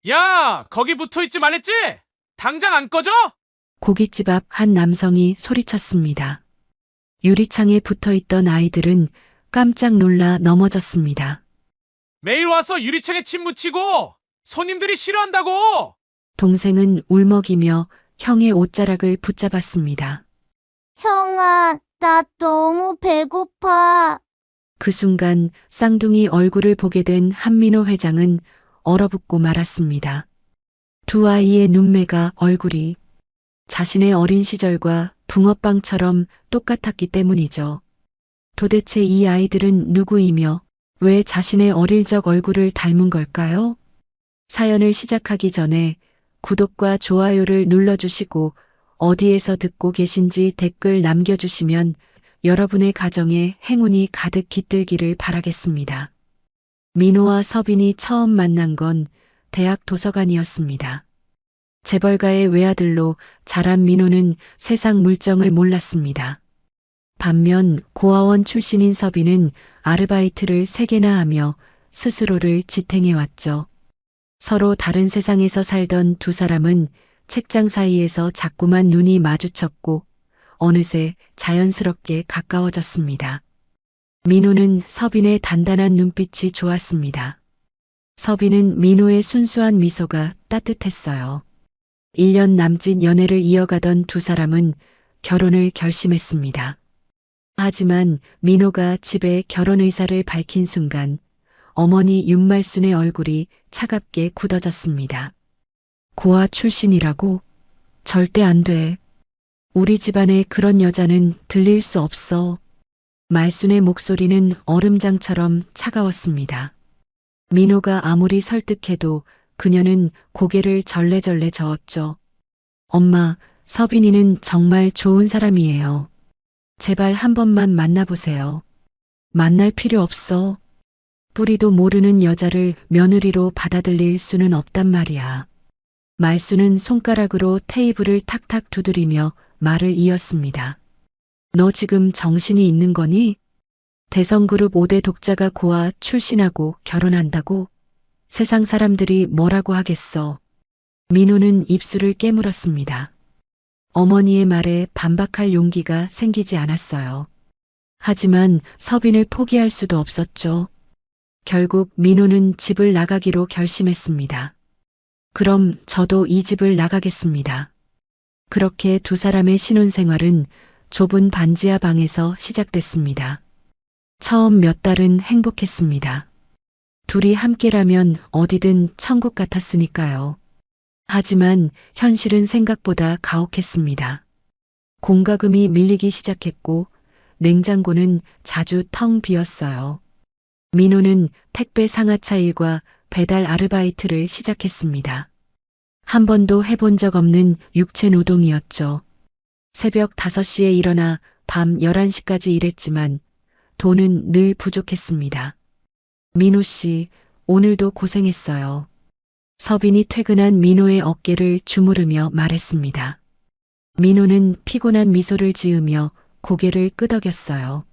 야, 거기 붙어 있지 말랬지? 당장 안 꺼져? 고깃집 앞 한 남성이 소리쳤습니다. 유리창에 붙어 있던 아이들은 깜짝 놀라 넘어졌습니다. 매일 와서 유리창에 침 묻히고 손님들이 싫어한다고! 동생은 울먹이며 형의 옷자락을 붙잡았습니다. 형아, 나 너무 배고파. 그 순간 쌍둥이 얼굴을 보게 된 한민호 회장은 얼어붙고 말았습니다. 두 아이의 눈매가 얼굴이 자신의 어린 시절과 붕어빵처럼 똑같았기 때문이죠. 도대체 이 아이들은 누구이며 왜 자신의 어릴 적 얼굴을 닮은 걸까요? 사연을 시작하기 전에 구독과 좋아요를 눌러주시고 어디에서 듣고 계신지 댓글 남겨주시면 여러분의 가정에 행운이 가득 깃들기를 바라겠습니다. 민호와 서빈이 처음 만난 건 대학 도서관이었습니다. 재벌가의 외아들로 자란 민호는 세상 물정을 몰랐습니다. 반면 고아원 출신인 서빈은 아르바이트를 3개나 하며 스스로를 지탱해왔죠. 서로 다른 세상에서 살던 두 사람은 책장 사이에서 자꾸만 눈이 마주쳤고 어느새 자연스럽게 가까워졌습니다. 민호는 서빈의 단단한 눈빛이 좋았습니다. 서빈은 민호의 순수한 미소가 따뜻했어요. 1년 남짓 연애를 이어가던 두 사람은 결혼을 결심했습니다. 하지만 민호가 집에 결혼 의사를 밝힌 순간 어머니 윤말순의 얼굴이 차갑게 굳어졌습니다. 고아 출신이라고? 절대 안 돼. 우리 집안에 그런 여자는 들릴 수 없어. 말순의 목소리는 얼음장처럼 차가웠습니다. 민호가 아무리 설득해도 그녀는 고개를 절레절레 저었죠. 엄마, 서빈이는 정말 좋은 사람이에요. 제발 한 번만 만나보세요. 만날 필요 없어. 뿌리도 모르는 여자를 며느리로 받아들일 수는 없단 말이야. 말수는 손가락으로 테이블을 탁탁 두드리며 말을 이었습니다. 너 지금 정신이 있는 거니? 대성그룹 5대 독자가 고아 출신하고 결혼한다고? 세상 사람들이 뭐라고 하겠어. 민호는 입술을 깨물었습니다. 어머니의 말에 반박할 용기가 생기지 않았어요. 하지만 서빈을 포기할 수도 없었죠. 결국 민호는 집을 나가기로 결심했습니다. 그럼 저도 이 집을 나가겠습니다. 그렇게 두 사람의 신혼생활은 좁은 반지하 방에서 시작됐습니다. 처음 몇 달은 행복했습니다. 둘이 함께라면 어디든 천국 같았으니까요. 하지만 현실은 생각보다 가혹했습니다. 공과금이 밀리기 시작했고 냉장고는 자주 텅 비었어요. 민호는 택배 상하차 일과 배달 아르바이트를 시작했습니다. 한 번도 해본 적 없는 육체 노동이었죠. 새벽 5시에 일어나 밤 11시까지 일했지만 돈은 늘 부족했습니다. 민호 씨, 오늘도 고생했어요. 서빈이 퇴근한 민호의 어깨를 주무르며 말했습니다. 민호는 피곤한 미소를 지으며 고개를 끄덕였어요.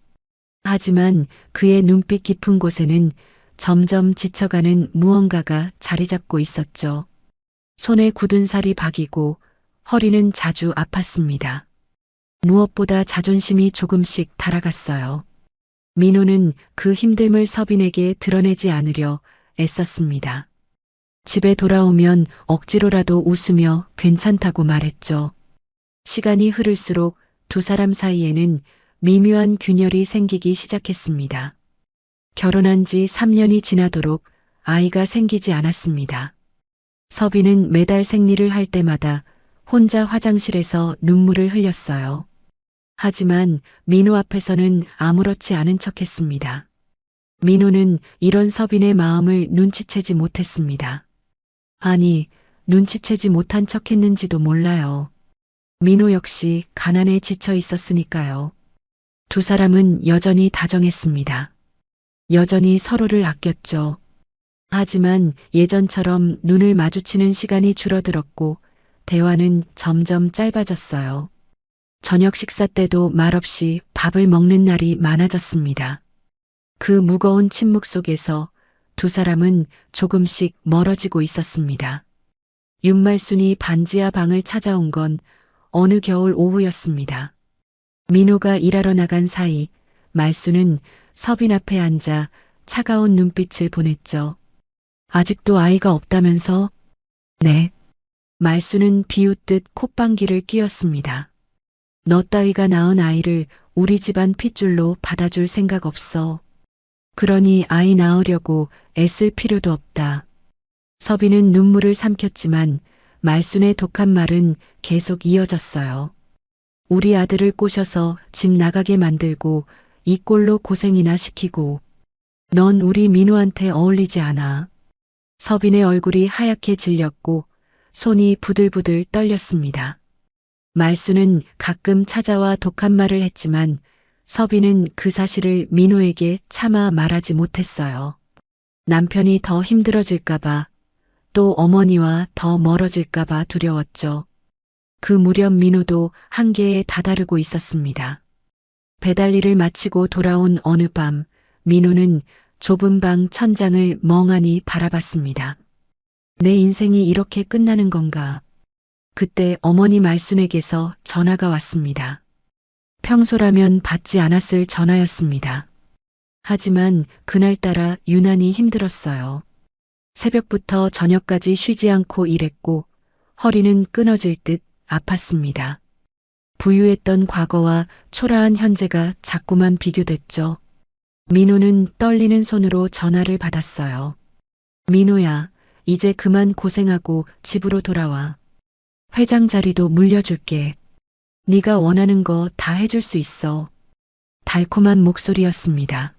하지만 그의 눈빛 깊은 곳에는 점점 지쳐가는 무언가가 자리 잡고 있었죠. 손에 굳은 살이 박이고 허리는 자주 아팠습니다. 무엇보다 자존심이 조금씩 달아갔어요. 민호는 그 힘듦을 서빈에게 드러내지 않으려 애썼습니다. 집에 돌아오면 억지로라도 웃으며 괜찮다고 말했죠. 시간이 흐를수록 두 사람 사이에는 미묘한 균열이 생기기 시작했습니다. 결혼한 지 3년이 지나도록 아이가 생기지 않았습니다. 서빈은 매달 생리를 할 때마다 혼자 화장실에서 눈물을 흘렸어요. 하지만 민호 앞에서는 아무렇지 않은 척했습니다. 민호는 이런 서빈의 마음을 눈치채지 못했습니다. 아니, 눈치채지 못한 척했는지도 몰라요. 민호 역시 가난에 지쳐 있었으니까요. 두 사람은 여전히 다정했습니다. 여전히 서로를 아꼈죠. 하지만 예전처럼 눈을 마주치는 시간이 줄어들었고 대화는 점점 짧아졌어요. 저녁 식사 때도 말없이 밥을 먹는 날이 많아졌습니다. 그 무거운 침묵 속에서 두 사람은 조금씩 멀어지고 있었습니다. 윤말순이 반지하 방을 찾아온 건 어느 겨울 오후였습니다. 민호가 일하러 나간 사이 말순은 서빈 앞에 앉아 차가운 눈빛을 보냈죠. 아직도 아이가 없다면서? 네. 말순은 비웃듯 콧방귀를 뀌었습니다. 너 따위가 낳은 아이를 우리 집안 핏줄로 받아줄 생각 없어. 그러니 아이 낳으려고 애쓸 필요도 없다. 서빈은 눈물을 삼켰지만 말순의 독한 말은 계속 이어졌어요. 우리 아들을 꼬셔서 집 나가게 만들고 이 꼴로 고생이나 시키고 넌 우리 민호한테 어울리지 않아. 서빈의 얼굴이 하얗게 질렸고 손이 부들부들 떨렸습니다. 말순은 가끔 찾아와 독한 말을 했지만 서빈은 그 사실을 민호에게 차마 말하지 못했어요. 남편이 더 힘들어질까봐 또 어머니와 더 멀어질까봐 두려웠죠. 그 무렵 민호도 한계에 다다르고 있었습니다. 배달 일을 마치고 돌아온 어느 밤 민호는 좁은 방 천장을 멍하니 바라봤습니다. 내 인생이 이렇게 끝나는 건가? 그때 어머니 말순에게서 전화가 왔습니다. 평소라면 받지 않았을 전화였습니다. 하지만 그날따라 유난히 힘들었어요. 새벽부터 저녁까지 쉬지 않고 일했고 허리는 끊어질 듯 아팠습니다. 부유했던 과거와 초라한 현재가 자꾸만 비교됐죠. 민호는 떨리는 손으로 전화를 받았어요. 민호야, 이제 그만 고생하고 집으로 돌아와. 회장 자리도 물려줄게. 네가 원하는 거 다 해줄 수 있어. 달콤한 목소리였습니다.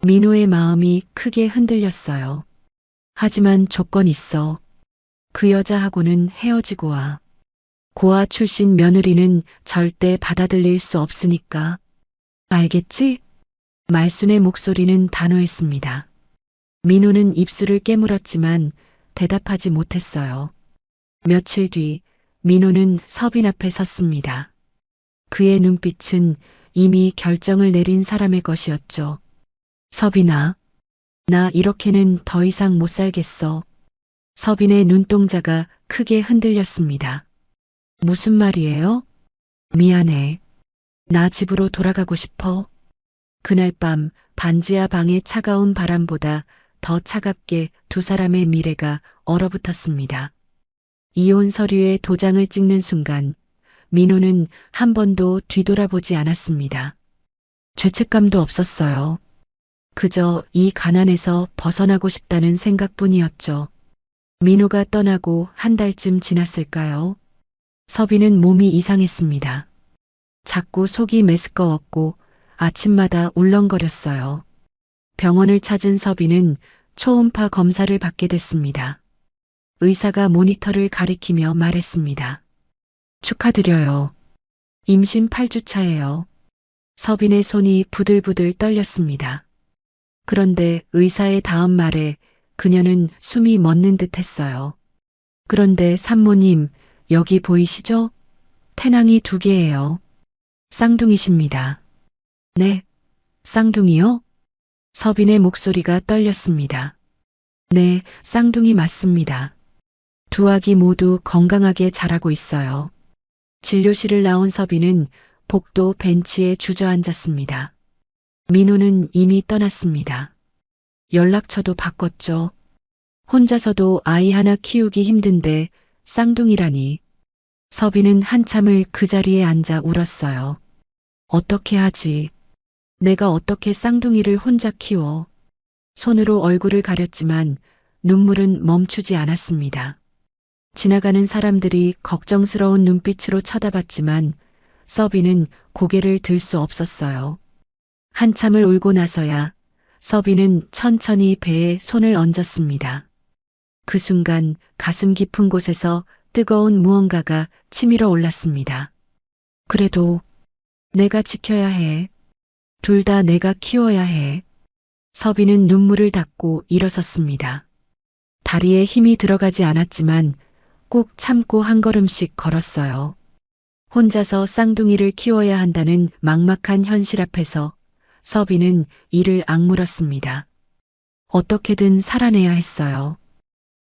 민호의 마음이 크게 흔들렸어요. 하지만 조건 있어. 그 여자하고는 헤어지고 와. 고아 출신 며느리는 절대 받아들일 수 없으니까. 알겠지? 말순의 목소리는 단호했습니다. 민호는 입술을 깨물었지만 대답하지 못했어요. 며칠 뒤 민호는 서빈 앞에 섰습니다. 그의 눈빛은 이미 결정을 내린 사람의 것이었죠. 서빈아, 나 이렇게는 더 이상 못 살겠어. 서빈의 눈동자가 크게 흔들렸습니다. 무슨 말이에요? 미안해. 나 집으로 돌아가고 싶어. 그날 밤 반지하 방의 차가운 바람보다 더 차갑게 두 사람의 미래가 얼어붙었습니다. 이혼 서류에 도장을 찍는 순간 민호는 한 번도 뒤돌아보지 않았습니다. 죄책감도 없었어요. 그저 이 가난에서 벗어나고 싶다는 생각뿐이었죠. 민호가 떠나고 한 달쯤 지났을까요? 서빈은 몸이 이상했습니다. 자꾸 속이 메스꺼웠고 아침마다 울렁거렸어요. 병원을 찾은 서빈은 초음파 검사를 받게 됐습니다. 의사가 모니터를 가리키며 말했습니다. 축하드려요. 임신 8주차예요. 서빈의 손이 부들부들 떨렸습니다. 그런데 의사의 다음 말에 그녀는 숨이 멎는 듯 했어요. 그런데 산모님, 여기 보이시죠? 태낭이 2개예요. 쌍둥이십니다. 네, 쌍둥이요? 서빈의 목소리가 떨렸습니다. 네, 쌍둥이 맞습니다. 두 아기 모두 건강하게 자라고 있어요. 진료실을 나온 서빈은 복도 벤치에 주저앉았습니다. 민호는 이미 떠났습니다. 연락처도 바꿨죠. 혼자서도 아이 하나 키우기 힘든데 쌍둥이라니. 서빈은 한참을 그 자리에 앉아 울었어요. 어떻게 하지? 내가 어떻게 쌍둥이를 혼자 키워? 손으로 얼굴을 가렸지만 눈물은 멈추지 않았습니다. 지나가는 사람들이 걱정스러운 눈빛으로 쳐다봤지만 서빈은 고개를 들 수 없었어요. 한참을 울고 나서야 서빈은 천천히 배에 손을 얹었습니다. 그 순간 가슴 깊은 곳에서 뜨거운 무언가가 치밀어 올랐습니다. 그래도 내가 지켜야 해. 둘 다 내가 키워야 해. 서빈은 눈물을 닦고 일어섰습니다. 다리에 힘이 들어가지 않았지만 꾹 참고 한 걸음씩 걸었어요. 혼자서 쌍둥이를 키워야 한다는 막막한 현실 앞에서 서빈은 이를 악물었습니다. 어떻게든 살아내야 했어요.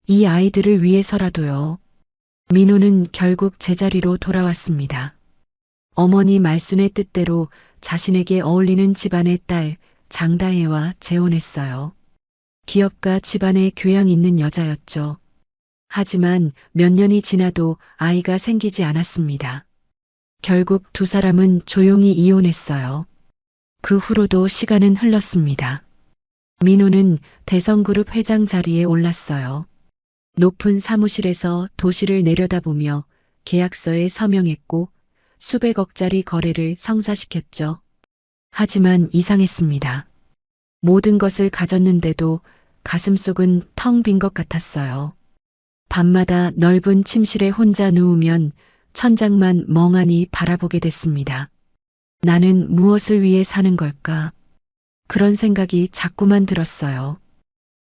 이 아이들을 위해서라도요. 민호는 결국 제자리로 돌아왔습니다. 어머니 말순의 뜻대로 자신에게 어울리는 집안의 딸 장다혜와 재혼했어요. 기업가 집안에 교양 있는 여자였죠. 하지만 몇 년이 지나도 아이가 생기지 않았습니다. 결국 두 사람은 조용히 이혼했어요. 그 후로도 시간은 흘렀습니다. 민호는 대성그룹 회장 자리에 올랐어요. 높은 사무실에서 도시를 내려다보며 계약서에 서명했고 수백억짜리 거래를 성사시켰죠. 하지만 이상했습니다. 모든 것을 가졌는데도 가슴속은 텅 빈 것 같았어요. 밤마다 넓은 침실에 혼자 누우면 천장만 멍하니 바라보게 됐습니다. 나는 무엇을 위해 사는 걸까? 그런 생각이 자꾸만 들었어요.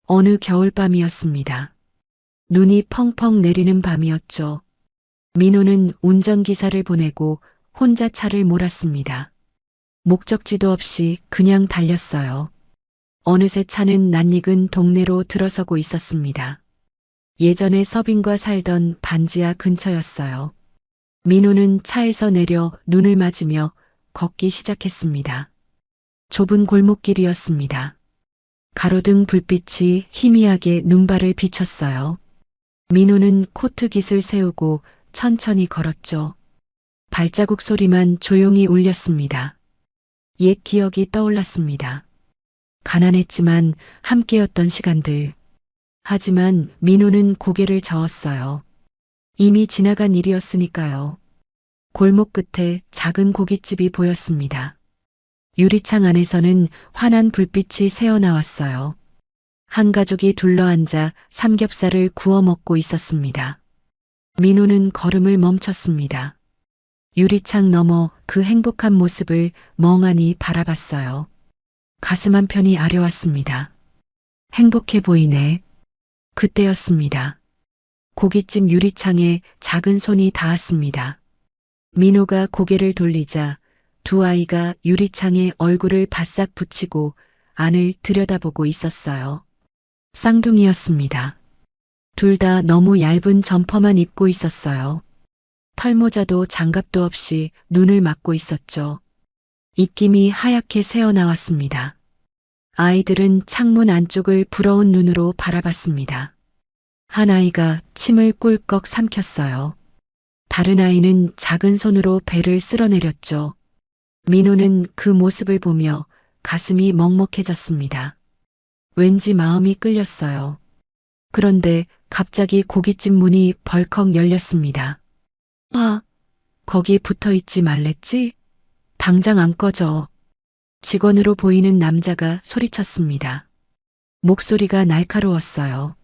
어느 겨울밤이었습니다. 눈이 펑펑 내리는 밤이었죠. 민호는 운전기사를 보내고 혼자 차를 몰았습니다. 목적지도 없이 그냥 달렸어요. 어느새 차는 낯익은 동네로 들어서고 있었습니다. 예전에 서빈과 살던 반지하 근처였어요. 민호는 차에서 내려 눈을 맞으며 걷기 시작했습니다. 좁은 골목길이었습니다. 가로등 불빛이 희미하게 눈발을 비쳤어요. 민호는 코트깃을 세우고 천천히 걸었죠. 발자국 소리만 조용히 울렸습니다. 옛 기억이 떠올랐습니다. 가난했지만 함께였던 시간들. 하지만 민호는 고개를 저었어요. 이미 지나간 일이었으니까요. 골목 끝에 작은 고깃집이 보였습니다. 유리창 안에서는 환한 불빛이 새어나왔어요. 한 가족이 둘러앉아 삼겹살을 구워 먹고 있었습니다. 민호는 걸음을 멈췄습니다. 유리창 너머 그 행복한 모습을 멍하니 바라봤어요. 가슴 한편이 아려왔습니다. 행복해 보이네. 그때였습니다. 고깃집 유리창에 작은 손이 닿았습니다. 민호가 고개를 돌리자 두 아이가 유리창에 얼굴을 바싹 붙이고 안을 들여다보고 있었어요. 쌍둥이였습니다. 둘 다 너무 얇은 점퍼만 입고 있었어요. 털모자도 장갑도 없이 눈을 막고 있었죠. 입김이 하얗게 새어나왔습니다. 아이들은 창문 안쪽을 부러운 눈으로 바라봤습니다. 한 아이가 침을 꿀꺽 삼켰어요. 다른 아이는 작은 손으로 배를 쓸어내렸죠. 민호는 그 모습을 보며 가슴이 먹먹해졌습니다. 왠지 마음이 끌렸어요. 그런데 갑자기 고깃집 문이 벌컥 열렸습니다. 아, 거기에 붙어 있지 말랬지? 당장 안 꺼져. 직원으로 보이는 남자가 소리쳤습니다. 목소리가 날카로웠어요.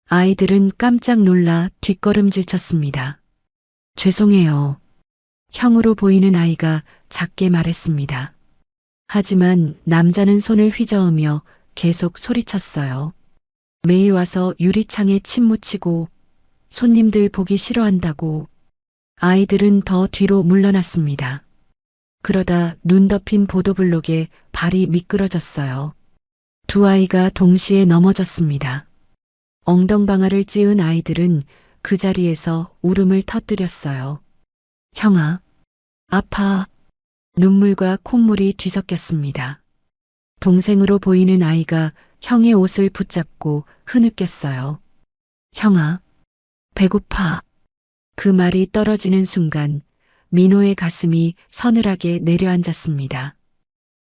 아이들은 깜짝 놀라 뒷걸음질 쳤습니다. 죄송해요. 형으로 보이는 아이가 작게 말했습니다. 하지만 남자는 손을 휘저으며 계속 소리쳤어요. 매일 와서 유리창에 침 묻히고 손님들 보기 싫어한다고. 아이들은 더 뒤로 물러났습니다. 그러다 눈 덮인 보도블록에 발이 미끄러졌어요. 두 아이가 동시에 넘어졌습니다. 엉덩방아를 찧은 아이들은 그 자리에서 울음을 터뜨렸어요. 형아, 아파. 눈물과 콧물이 뒤섞였습니다. 동생으로 보이는 아이가 형의 옷을 붙잡고 흐느꼈어요. 형아, 배고파. 그 말이 떨어지는 순간 민호의 가슴이 서늘하게 내려앉았습니다.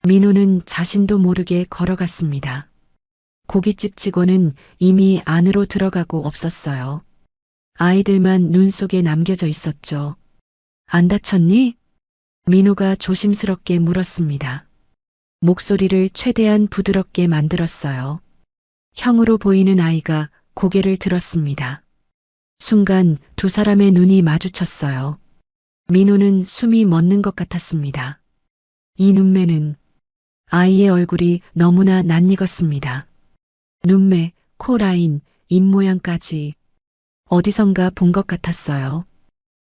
민호는 자신도 모르게 걸어갔습니다. 고깃집 직원은 이미 안으로 들어가고 없었어요. 아이들만 눈 속에 남겨져 있었죠. 안 다쳤니? 민호가 조심스럽게 물었습니다. 목소리를 최대한 부드럽게 만들었어요. 형으로 보이는 아이가 고개를 들었습니다. 순간 두 사람의 눈이 마주쳤어요. 민호는 숨이 멎는 것 같았습니다. 이 눈매는 아이의 얼굴이 너무나 낯익었습니다. 눈매, 코 라인, 입모양까지 어디선가 본 것 같았어요.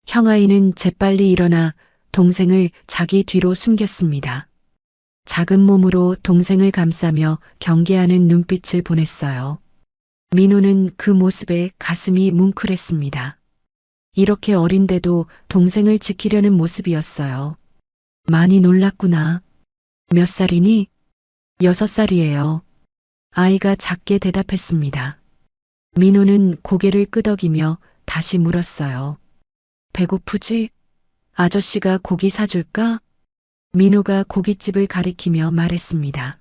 형아이는 재빨리 일어나 동생을 자기 뒤로 숨겼습니다. 작은 몸으로 동생을 감싸며 경계하는 눈빛을 보냈어요. 민호는 그 모습에 가슴이 뭉클했습니다. 이렇게 어린데도 동생을 지키려는 모습이었어요. 많이 놀랐구나. 몇 살이니? 6살이에요. 아이가 작게 대답했습니다. 민호는 고개를 끄덕이며 다시 물었어요. 배고프지? 아저씨가 고기 사줄까? 민호가 고깃집을 가리키며 말했습니다.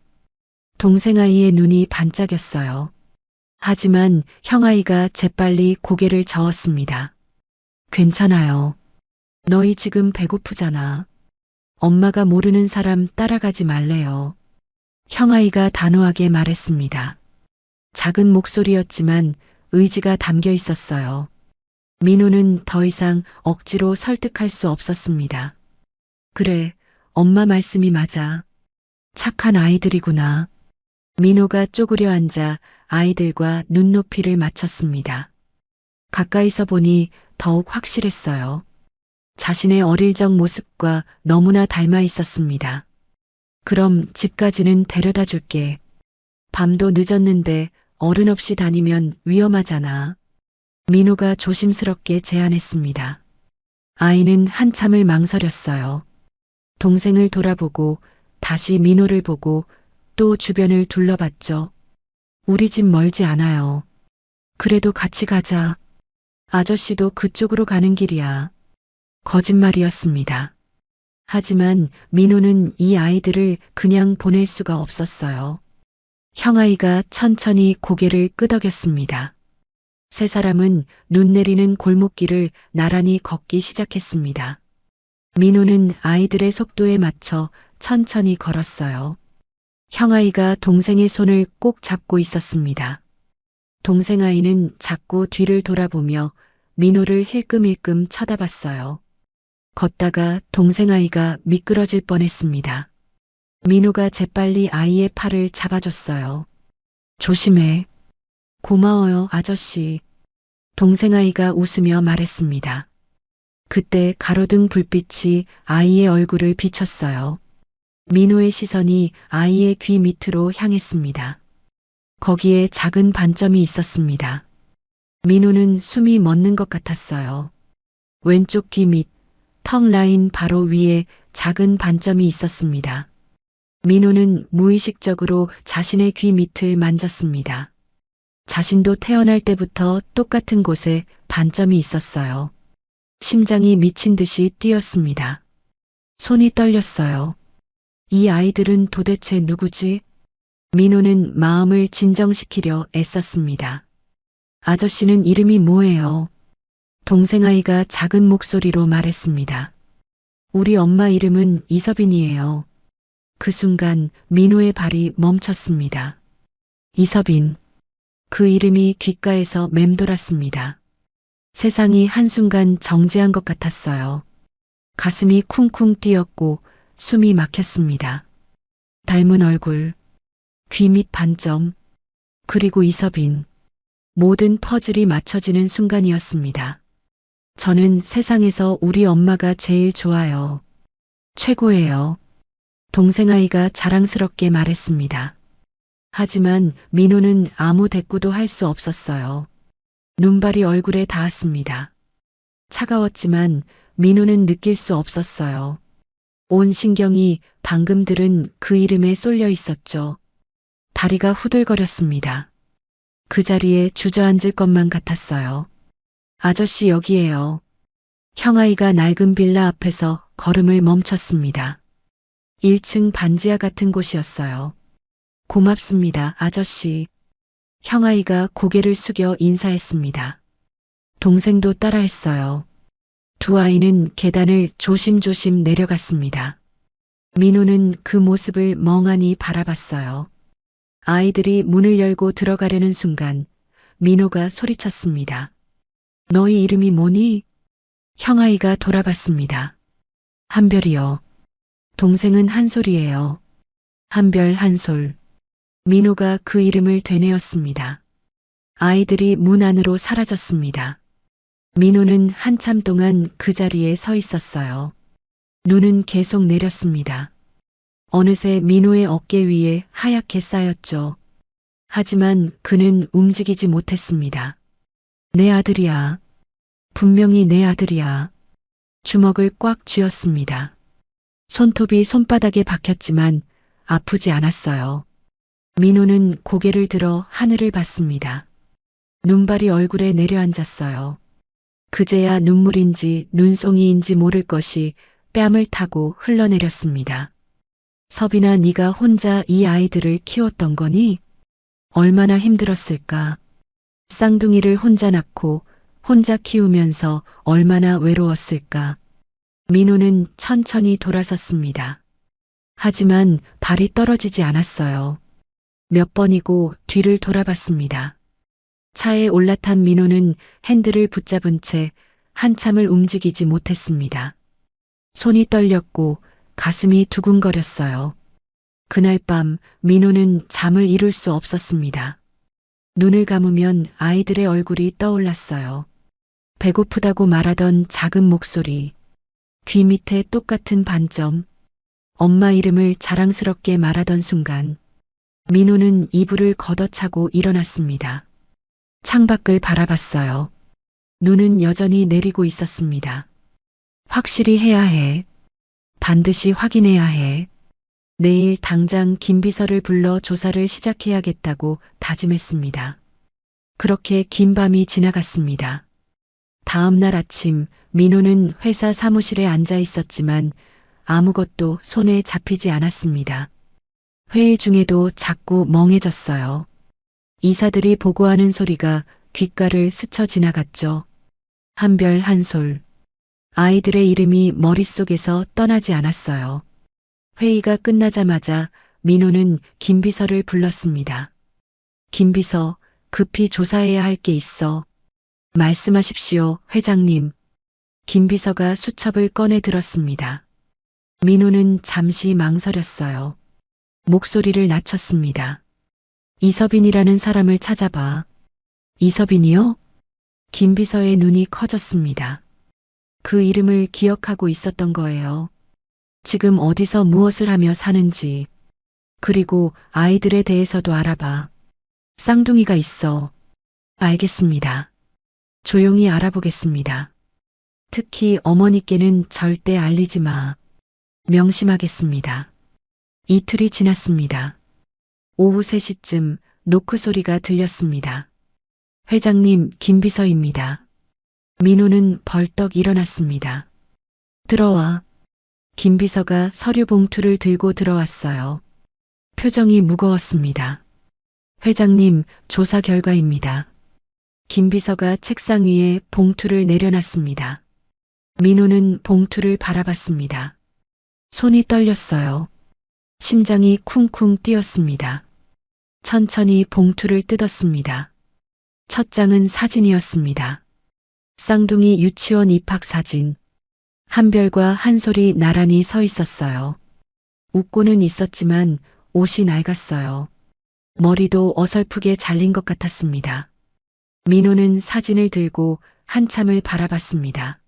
동생 아이의 눈이 반짝였어요. 하지만 형아이가 재빨리 고개를 저었습니다. 괜찮아요. 너희 지금 배고프잖아. 엄마가 모르는 사람 따라가지 말래요. 형아이가 단호하게 말했습니다. 작은 목소리였지만 의지가 담겨 있었어요. 민호는 더 이상 억지로 설득할 수 없었습니다. 그래, 엄마 말씀이 맞아. 착한 아이들이구나. 민호가 쪼그려 앉아 아이들과 눈높이를 맞췄습니다. 가까이서 보니 더욱 확실했어요. 자신의 어릴 적 모습과 너무나 닮아 있었습니다. 그럼 집까지는 데려다 줄게. 밤도 늦었는데 어른 없이 다니면 위험하잖아. 민호가 조심스럽게 제안했습니다. 아이는 한참을 망설였어요. 동생을 돌아보고 다시 민호를 보고 또 주변을 둘러봤죠. 우리 집 멀지 않아요. 그래도 같이 가자. 아저씨도 그쪽으로 가는 길이야. 거짓말이었습니다. 하지만 민호는 이 아이들을 그냥 보낼 수가 없었어요. 형아이가 천천히 고개를 끄덕였습니다. 세 사람은 눈 내리는 골목길을 나란히 걷기 시작했습니다. 민호는 아이들의 속도에 맞춰 천천히 걸었어요. 형아이가 동생의 손을 꼭 잡고 있었습니다. 동생 아이는 자꾸 뒤를 돌아보며 민호를 힐끔힐끔 쳐다봤어요. 걷다가 동생 아이가 미끄러질 뻔했습니다. 민호가 재빨리 아이의 팔을 잡아줬어요. 조심해. 고마워요, 아저씨. 동생 아이가 웃으며 말했습니다. 그때 가로등 불빛이 아이의 얼굴을 비췄어요. 민호의 시선이 아이의 귀 밑으로 향했습니다. 거기에 작은 반점이 있었습니다. 민호는 숨이 멎는 것 같았어요. 왼쪽 귀 밑, 턱 라인 바로 위에 작은 반점이 있었습니다. 민호는 무의식적으로 자신의 귀 밑을 만졌습니다. 자신도 태어날 때부터 똑같은 곳에 반점이 있었어요. 심장이 미친 듯이 뛰었습니다. 손이 떨렸어요. 이 아이들은 도대체 누구지? 민호는 마음을 진정시키려 애썼습니다. 아저씨는 이름이 뭐예요? 동생 아이가 작은 목소리로 말했습니다. 우리 엄마 이름은 이서빈이에요. 그 순간 민호의 발이 멈췄습니다. 이서빈. 그 이름이 귓가에서 맴돌았습니다. 세상이 한순간 정지한 것 같았어요. 가슴이 쿵쿵 뛰었고 숨이 막혔습니다. 닮은 얼굴, 귀 밑 반점, 그리고 이서빈. 모든 퍼즐이 맞춰지는 순간이었습니다. 저는 세상에서 우리 엄마가 제일 좋아요. 최고예요. 동생 아이가 자랑스럽게 말했습니다. 하지만 민호는 아무 대꾸도 할 수 없었어요. 눈발이 얼굴에 닿았습니다. 차가웠지만 민호는 느낄 수 없었어요. 온 신경이 방금 들은 그 이름에 쏠려 있었죠. 다리가 후들거렸습니다. 그 자리에 주저앉을 것만 같았어요. 아저씨 여기에요. 형아이가 낡은 빌라 앞에서 걸음을 멈췄습니다. 1층 반지하 같은 곳이었어요. 고맙습니다, 아저씨. 형아이가 고개를 숙여 인사했습니다. 동생도 따라했어요. 두 아이는 계단을 조심조심 내려갔습니다. 민호는 그 모습을 멍하니 바라봤어요. 아이들이 문을 열고 들어가려는 순간 민호가 소리쳤습니다. 너희 이름이 뭐니? 형아이가 돌아봤습니다. 한별이요. 동생은 한솔이에요. 한별 한솔. 민호가 그 이름을 되뇌었습니다. 아이들이 문 안으로 사라졌습니다. 민호는 한참 동안 그 자리에 서 있었어요. 눈은 계속 내렸습니다. 어느새 민호의 어깨 위에 하얗게 쌓였죠. 하지만 그는 움직이지 못했습니다. 내 아들이야. 분명히 내 아들이야. 주먹을 꽉 쥐었습니다. 손톱이 손바닥에 박혔지만 아프지 않았어요. 민호는 고개를 들어 하늘을 봤습니다. 눈발이 얼굴에 내려앉았어요. 그제야 눈물인지 눈송이인지 모를 것이 뺨을 타고 흘러내렸습니다. 서빈아, 네가 혼자 이 아이들을 키웠던 거니? 얼마나 힘들었을까? 쌍둥이를 혼자 낳고 혼자 키우면서 얼마나 외로웠을까? 민호는 천천히 돌아섰습니다. 하지만 발이 떨어지지 않았어요. 몇 번이고 뒤를 돌아봤습니다. 차에 올라탄 민호는 핸들을 붙잡은 채 한참을 움직이지 못했습니다. 손이 떨렸고 가슴이 두근거렸어요. 그날 밤 민호는 잠을 이룰 수 없었습니다. 눈을 감으면 아이들의 얼굴이 떠올랐어요. 배고프다고 말하던 작은 목소리, 귀 밑에 똑같은 반점, 엄마 이름을 자랑스럽게 말하던 순간 민호는 이불을 걷어차고 일어났습니다. 창밖을 바라봤어요. 눈은 여전히 내리고 있었습니다. 확실히 해야 해. 반드시 확인해야 해. 내일 당장 김비서를 불러 조사를 시작해야겠다고 다짐했습니다. 그렇게 긴 밤이 지나갔습니다. 다음 날 아침 민호는 회사 사무실에 앉아 있었지만 아무것도 손에 잡히지 않았습니다. 회의 중에도 자꾸 멍해졌어요. 이사들이 보고하는 소리가 귓가를 스쳐 지나갔죠. 한별 한솔. 아이들의 이름이 머릿속에서 떠나지 않았어요. 회의가 끝나자마자 민호는 김비서를 불렀습니다. 김비서, 급히 조사해야 할 게 있어. 말씀하십시오, 회장님. 김비서가 수첩을 꺼내 들었습니다. 민호는 잠시 망설였어요. 목소리를 낮췄습니다. 이서빈이라는 사람을 찾아봐. 이서빈이요? 김비서의 눈이 커졌습니다. 그 이름을 기억하고 있었던 거예요. 지금 어디서 무엇을 하며 사는지, 그리고 아이들에 대해서도 알아봐. 쌍둥이가 있어. 알겠습니다. 조용히 알아보겠습니다. 특히 어머니께는 절대 알리지 마. 명심하겠습니다. 이틀이 지났습니다. 오후 3시쯤 노크 소리가 들렸습니다. 회장님, 김비서입니다. 민호는 벌떡 일어났습니다. 들어와. 김비서가 서류 봉투를 들고 들어왔어요. 표정이 무거웠습니다. 회장님, 조사 결과입니다. 김비서가 책상 위에 봉투를 내려놨습니다. 민호는 봉투를 바라봤습니다. 손이 떨렸어요. 심장이 쿵쿵 뛰었습니다. 천천히 봉투를 뜯었습니다. 첫 장은 사진이었습니다. 쌍둥이 유치원 입학 사진. 한별과 한솔이 나란히 서 있었어요. 웃고는 있었지만 옷이 낡았어요. 머리도 어설프게 잘린 것 같았습니다. 민호는 사진을 들고 한참을 바라봤습니다.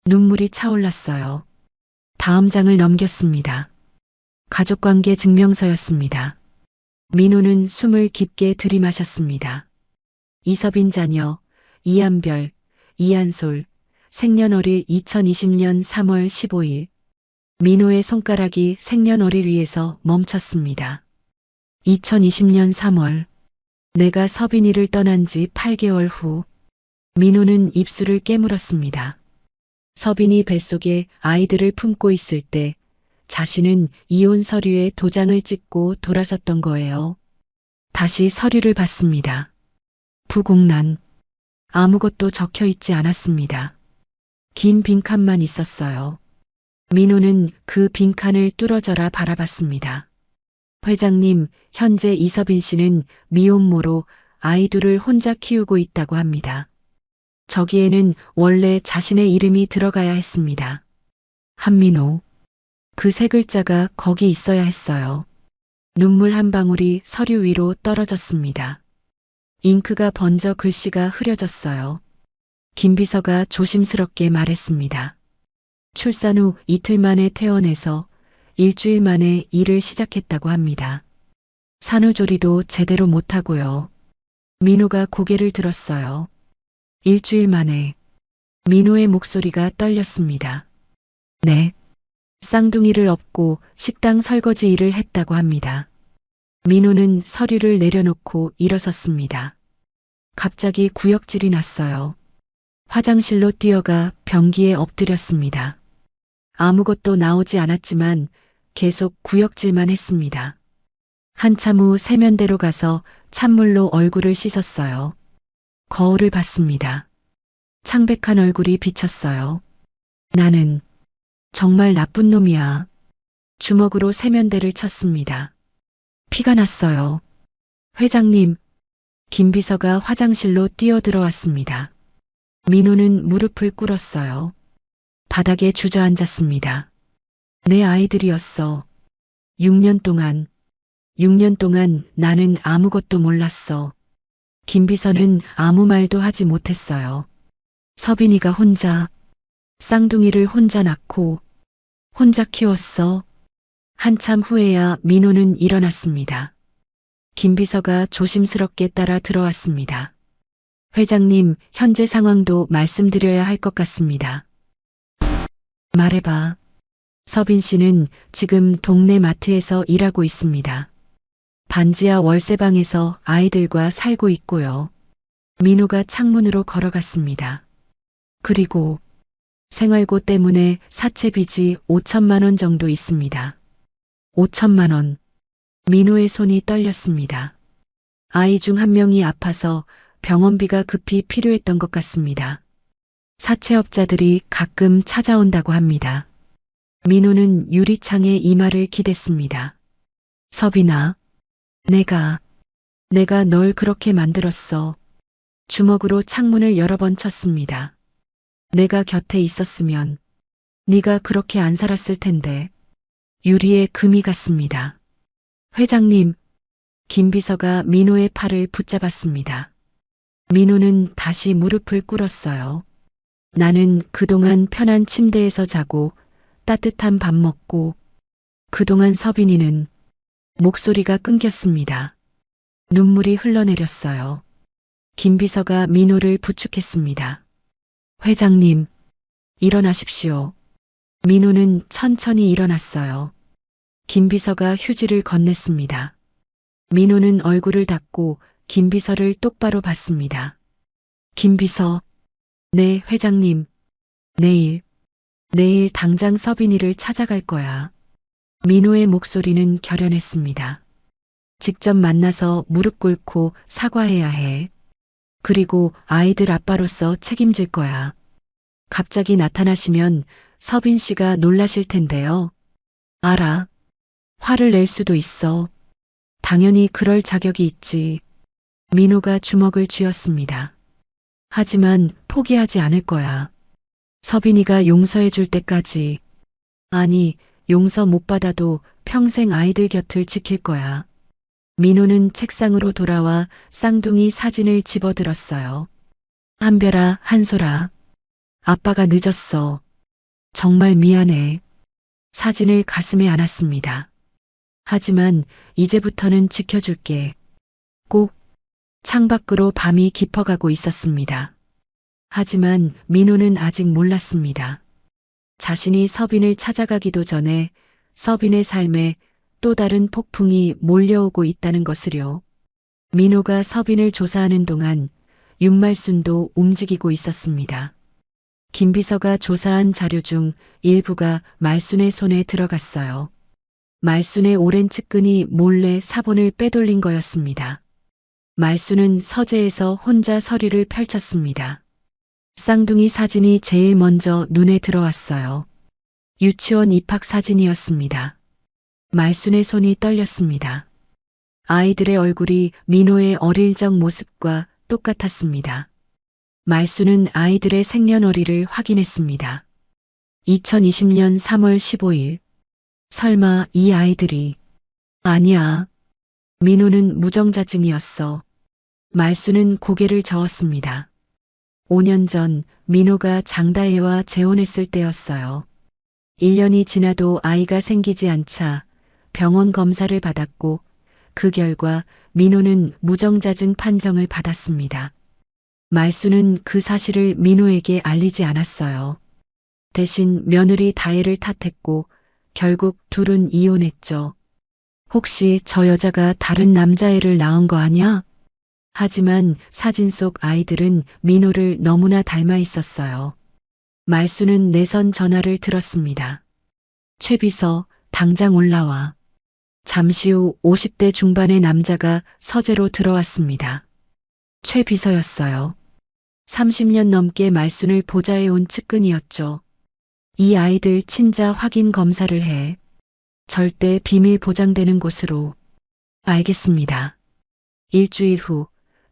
눈물이 차올랐어요. 다음 장을 넘겼습니다. 가족관계 증명서였습니다. 민호는 숨을 깊게 들이마셨습니다. 이서빈 자녀, 이한별, 이한솔, 생년월일 2020년 3월 15일. 민호의 손가락이 생년월일 위에서 멈췄습니다. 2020년 3월. 내가 서빈이를 떠난 지 8개월 후. 민호는 입술을 깨물었습니다. 서빈이 뱃속에 아이들을 품고 있을 때 자신은 이혼 서류에 도장을 찍고 돌아섰던 거예요. 다시 서류를 봤습니다. 부공란. 아무것도 적혀 있지 않았습니다. 긴 빈칸만 있었어요. 민호는 그 빈칸을 뚫어져라 바라봤습니다. 회장님, 현재 이서빈 씨는 미혼모로 아이 둘을 혼자 키우고 있다고 합니다. 저기에는 원래 자신의 이름이 들어가야 했습니다. 한민호. 그 세 글자가 거기 있어야 했어요. 눈물 한 방울이 서류 위로 떨어졌습니다. 잉크가 번져 글씨가 흐려졌어요. 김비서가 조심스럽게 말했습니다. 출산 후 이틀 만에 퇴원해서 일주일 만에 일을 시작했다고 합니다. 산후조리도 제대로 못하고요. 민호가 고개를 들었어요. 일주일 만에 민호의 목소리가 떨렸습니다. 네. 쌍둥이를 업고 식당 설거지 일을 했다고 합니다. 민호는 서류를 내려놓고 일어섰습니다. 갑자기 구역질이 났어요. 화장실로 뛰어가 변기에 엎드렸습니다. 아무것도 나오지 않았지만 계속 구역질만 했습니다. 한참 후 세면대로 가서 찬물로 얼굴을 씻었어요. 거울을 봤습니다. 창백한 얼굴이 비쳤어요. 나는 정말 나쁜 놈이야. 주먹으로 세면대를 쳤습니다. 피가 났어요. 회장님, 김 비서가 화장실로 뛰어들어왔습니다. 민호는 무릎을 꿇었어요. 바닥에 주저앉았습니다. 내 아이들이었어. 6년 동안 나는 아무것도 몰랐어. 김 비서는 아무 말도 하지 못했어요. 서빈이가 혼자 쌍둥이를 혼자 낳고 혼자 키웠어. 한참 후에야 민호는 일어났습니다. 김 비서가 조심스럽게 따라 들어왔습니다. 회장님, 현재 상황도 말씀드려야 할 것 같습니다. 말해봐. 서빈 씨는 지금 동네 마트에서 일하고 있습니다. 반지하 월세방에서 아이들과 살고 있고요. 민호가 창문으로 걸어갔습니다. 그리고 생활고 때문에 사채 빚이 5천만 원 정도 있습니다. 5천만 원. 민호의 손이 떨렸습니다. 아이 중 한 명이 아파서 병원비가 급히 필요했던 것 같습니다. 사채업자들이 가끔 찾아온다고 합니다. 민호는 유리창에 이마를 기댔습니다. 서빈아, 내가 널 그렇게 만들었어. 주먹으로 창문을 여러 번 쳤습니다. 내가 곁에 있었으면 네가 그렇게 안 살았을 텐데. 유리에 금이 갔습니다. 회장님, 김 비서가 민호의 팔을 붙잡았습니다. 민호는 다시 무릎을 꿇었어요. 나는 그동안 편한 침대에서 자고 따뜻한 밥 먹고 그동안 서빈이는 목소리가 끊겼습니다. 눈물이 흘러내렸어요. 김 비서가 민호를 부축했습니다. 회장님, 일어나십시오. 민호는 천천히 일어났어요. 김 비서가 휴지를 건넸습니다. 민호는 얼굴을 닦고 김 비서를 똑바로 봤습니다. 김 비서, 네, 회장님. 내일 당장 서빈이를 찾아갈 거야. 민호의 목소리는 결연했습니다. 직접 만나서 무릎 꿇고 사과해야 해. 그리고 아이들 아빠로서 책임질 거야. 갑자기 나타나시면 서빈 씨가 놀라실 텐데요. 알아. 화를 낼 수도 있어. 당연히 그럴 자격이 있지. 민호가 주먹을 쥐었습니다. 하지만 포기하지 않을 거야. 서빈이가 용서해 줄 때까지. 아니, 용서 못 받아도 평생 아이들 곁을 지킬 거야. 민호는 책상으로 돌아와 쌍둥이 사진을 집어들었어요. 한별아, 한솔아. 아빠가 늦었어. 정말 미안해. 사진을 가슴에 안았습니다. 하지만 이제부터는 지켜줄게. 꼭. 창밖으로 밤이 깊어가고 있었습니다. 하지만 민호는 아직 몰랐습니다. 자신이 서빈을 찾아가기도 전에 서빈의 삶에 또 다른 폭풍이 몰려오고 있다는 것을요. 민호가 서빈을 조사하는 동안 윤말순도 움직이고 있었습니다. 김 비서가 조사한 자료 중 일부가 말순의 손에 들어갔어요. 말순의 오랜 측근이 몰래 사본을 빼돌린 거였습니다. 말순은 서재에서 혼자 서류를 펼쳤습니다. 쌍둥이 사진이 제일 먼저 눈에 들어왔어요. 유치원 입학 사진이었습니다. 말순의 손이 떨렸습니다. 아이들의 얼굴이 민호의 어릴 적 모습과 똑같았습니다. 말순은 아이들의 생년월일을 확인했습니다. 2020년 3월 15일. 설마 이 아이들이. 아니야. 민호는 무정자증이었어. 말순은 고개를 저었습니다. 5년 전 민호가 장다혜와 재혼했을 때였어요. 1년이 지나도 아이가 생기지 않자 병원 검사를 받았고 그 결과 민호는 무정자증 판정을 받았습니다. 말수는 그 사실을 민호에게 알리지 않았어요. 대신 며느리 다혜를 탓했고 결국 둘은 이혼했죠. 혹시 저 여자가 다른 남자애를 낳은 거 아냐? 하지만 사진 속 아이들은 민호를 너무나 닮아 있었어요. 말수는 내선 전화를 들었습니다. 최 비서, 당장 올라와. 잠시 후 50대 중반의 남자가 서재로 들어왔습니다. 최 비서였어요. 30년 넘게 말순을 보좌해온 측근이었죠. 이 아이들 친자 확인 검사를 해. 절대 비밀 보장되는 곳으로. 알겠습니다. 일주일 후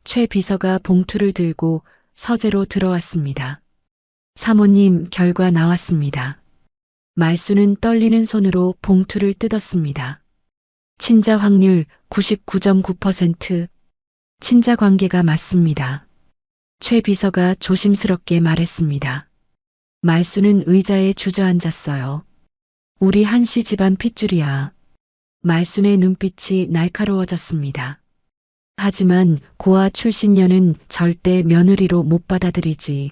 최 비서가 봉투를 들고 서재로 들어왔습니다. 사모님, 결과 나왔습니다. 말수는 떨리는 손으로 봉투를 뜯었습니다. 친자 확률 99.9%. 친자 관계가 맞습니다. 최 비서가 조심스럽게 말했습니다. 말수는 의자에 주저앉았어요. 우리 한씨 집안 핏줄이야. 말순의 눈빛이 날카로워졌습니다. 하지만 고아 출신녀는 절대 며느리로 못 받아들이지.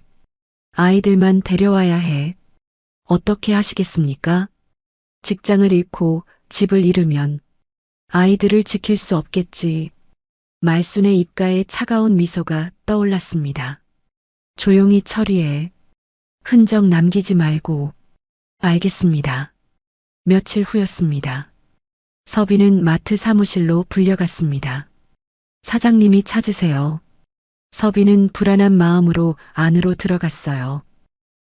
아이들만 데려와야 해. 어떻게 하시겠습니까? 직장을 잃고 집을 잃으면 아이들을 지킬 수 없겠지. 말순의 입가에 차가운 미소가 떠올랐습니다. 조용히 처리해. 흔적 남기지 말고. 알겠습니다. 며칠 후였습니다. 서빈은 마트 사무실로 불려갔습니다. 사장님이 찾으세요. 서빈은 불안한 마음으로 안으로 들어갔어요.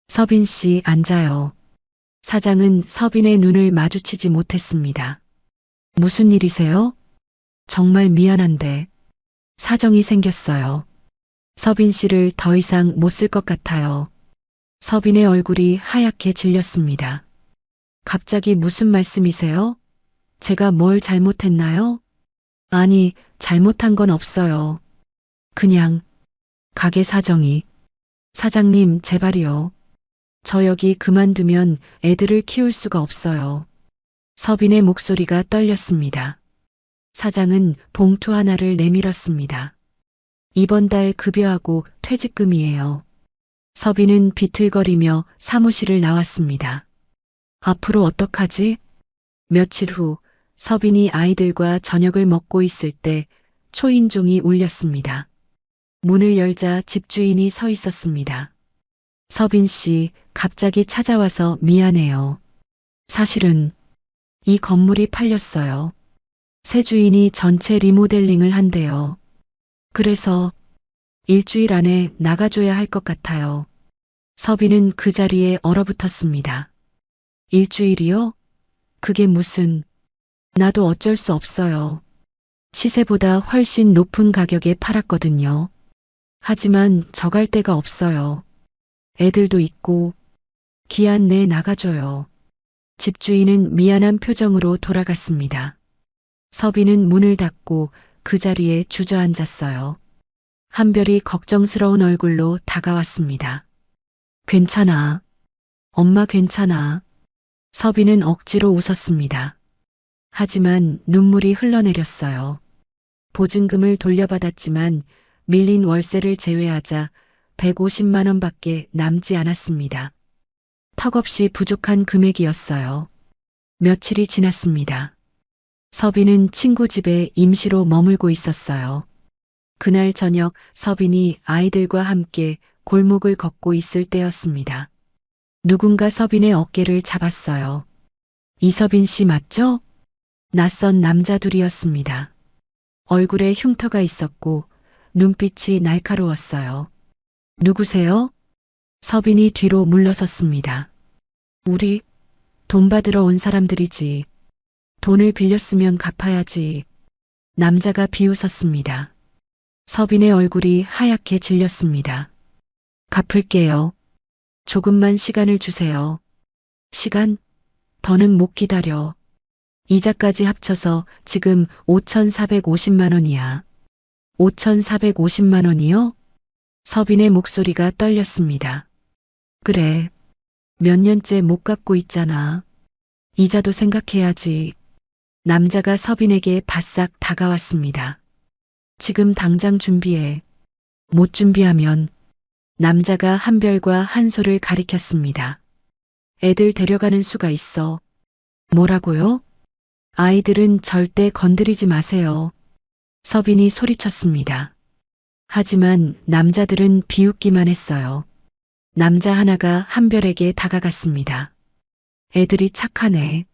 서빈 씨, 앉아요. 사장은 서빈의 눈을 마주치지 못했습니다. 무슨 일이세요? 정말 미안한데 사정이 생겼어요. 서빈 씨를 더 이상 못 쓸 것 같아요. 서빈의 얼굴이 하얗게 질렸습니다. 갑자기 무슨 말씀이세요? 제가 뭘 잘못했나요? 아니, 잘못한 건 없어요. 그냥 가게 사정이. 사장님, 제발이요. 저 여기 그만두면 애들을 키울 수가 없어요. 서빈의 목소리가 떨렸습니다. 사장은 봉투 하나를 내밀었습니다. 이번 달 급여하고 퇴직금이에요. 서빈은 비틀거리며 사무실을 나왔습니다. 앞으로 어떡하지? 며칠 후 서빈이 아이들과 저녁을 먹고 있을 때 초인종이 울렸습니다. 문을 열자 집주인이 서 있었습니다. 서빈 씨, 갑자기 찾아와서 미안해요. 사실은 이 건물이 팔렸어요. 새 주인이 전체 리모델링을 한대요. 그래서 일주일 안에 나가줘야 할 것 같아요. 서빈은 그 자리에 얼어붙었습니다. 일주일이요? 그게 무슨... 나도 어쩔 수 없어요. 시세보다 훨씬 높은 가격에 팔았거든요. 하지만 저 갈 데가 없어요. 애들도 있고 기한 내에 나가줘요. 집주인은 미안한 표정으로 돌아갔습니다. 서빈은 문을 닫고 그 자리에 주저앉았어요. 한별이 걱정스러운 얼굴로 다가왔습니다. 괜찮아. 엄마 괜찮아. 서빈은 억지로 웃었습니다. 하지만 눈물이 흘러내렸어요. 보증금을 돌려받았지만 밀린 월세를 제외하자 150만 원밖에 남지 않았습니다. 턱없이 부족한 금액이었어요. 며칠이 지났습니다. 서빈은 친구 집에 임시로 머물고 있었어요. 그날 저녁 서빈이 아이들과 함께 골목을 걷고 있을 때였습니다. 누군가 서빈의 어깨를 잡았어요. 이서빈 씨 맞죠? 낯선 남자 둘이었습니다. 얼굴에 흉터가 있었고 눈빛이 날카로웠어요. 누구세요? 서빈이 뒤로 물러섰습니다. 우리 돈 받으러 온 사람들이지. 돈을 빌렸으면 갚아야지. 남자가 비웃었습니다. 서빈의 얼굴이 하얗게 질렸습니다. 갚을게요. 조금만 시간을 주세요. 시간? 더는 못 기다려. 이자까지 합쳐서 지금 5,450만 원이야. 5,450만 원이요? 서빈의 목소리가 떨렸습니다. 그래. 몇 년째 못 갚고 있잖아. 이자도 생각해야지. 남자가 서빈에게 바싹 다가왔습니다. 지금 당장 준비해. 못 준비하면 남자가 한별과 한솔을 가리켰습니다. 애들 데려가는 수가 있어. 뭐라고요? 아이들은 절대 건드리지 마세요. 서빈이 소리쳤습니다. 하지만 남자들은 비웃기만 했어요. 남자 하나가 한별에게 다가갔습니다. 애들이 착하네.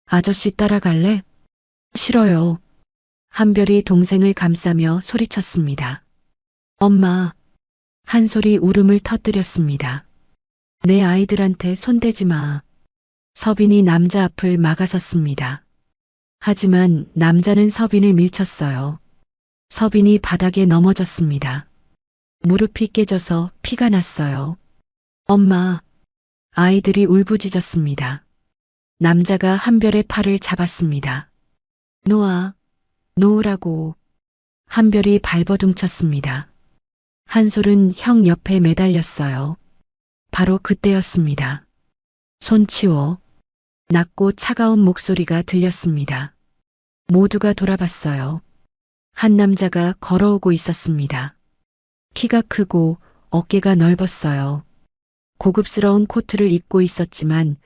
아저씨 따라갈래? 싫어요. 한별이 동생을 감싸며 소리쳤습니다. 엄마. 한솔이 울음을 터뜨렸습니다. 내 아이들한테 손대지 마. 서빈이 남자 앞을 막아섰습니다. 하지만 남자는 서빈을 밀쳤어요. 서빈이 바닥에 넘어졌습니다. 무릎이 깨져서 피가 났어요. 엄마. 아이들이 울부짖었습니다. 남자가 한별의 팔을 잡았습니다. 놓아. 놓으라고. 한별이 발버둥쳤습니다. 한솔은 형 옆에 매달렸어요. 바로 그때였습니다. 손 치워. 낮고 차가운 목소리가 들렸습니다. 모두가 돌아봤어요. 한 남자가 걸어오고 있었습니다. 키가 크고 어깨가 넓었어요. 고급스러운 코트를 입고 있었지만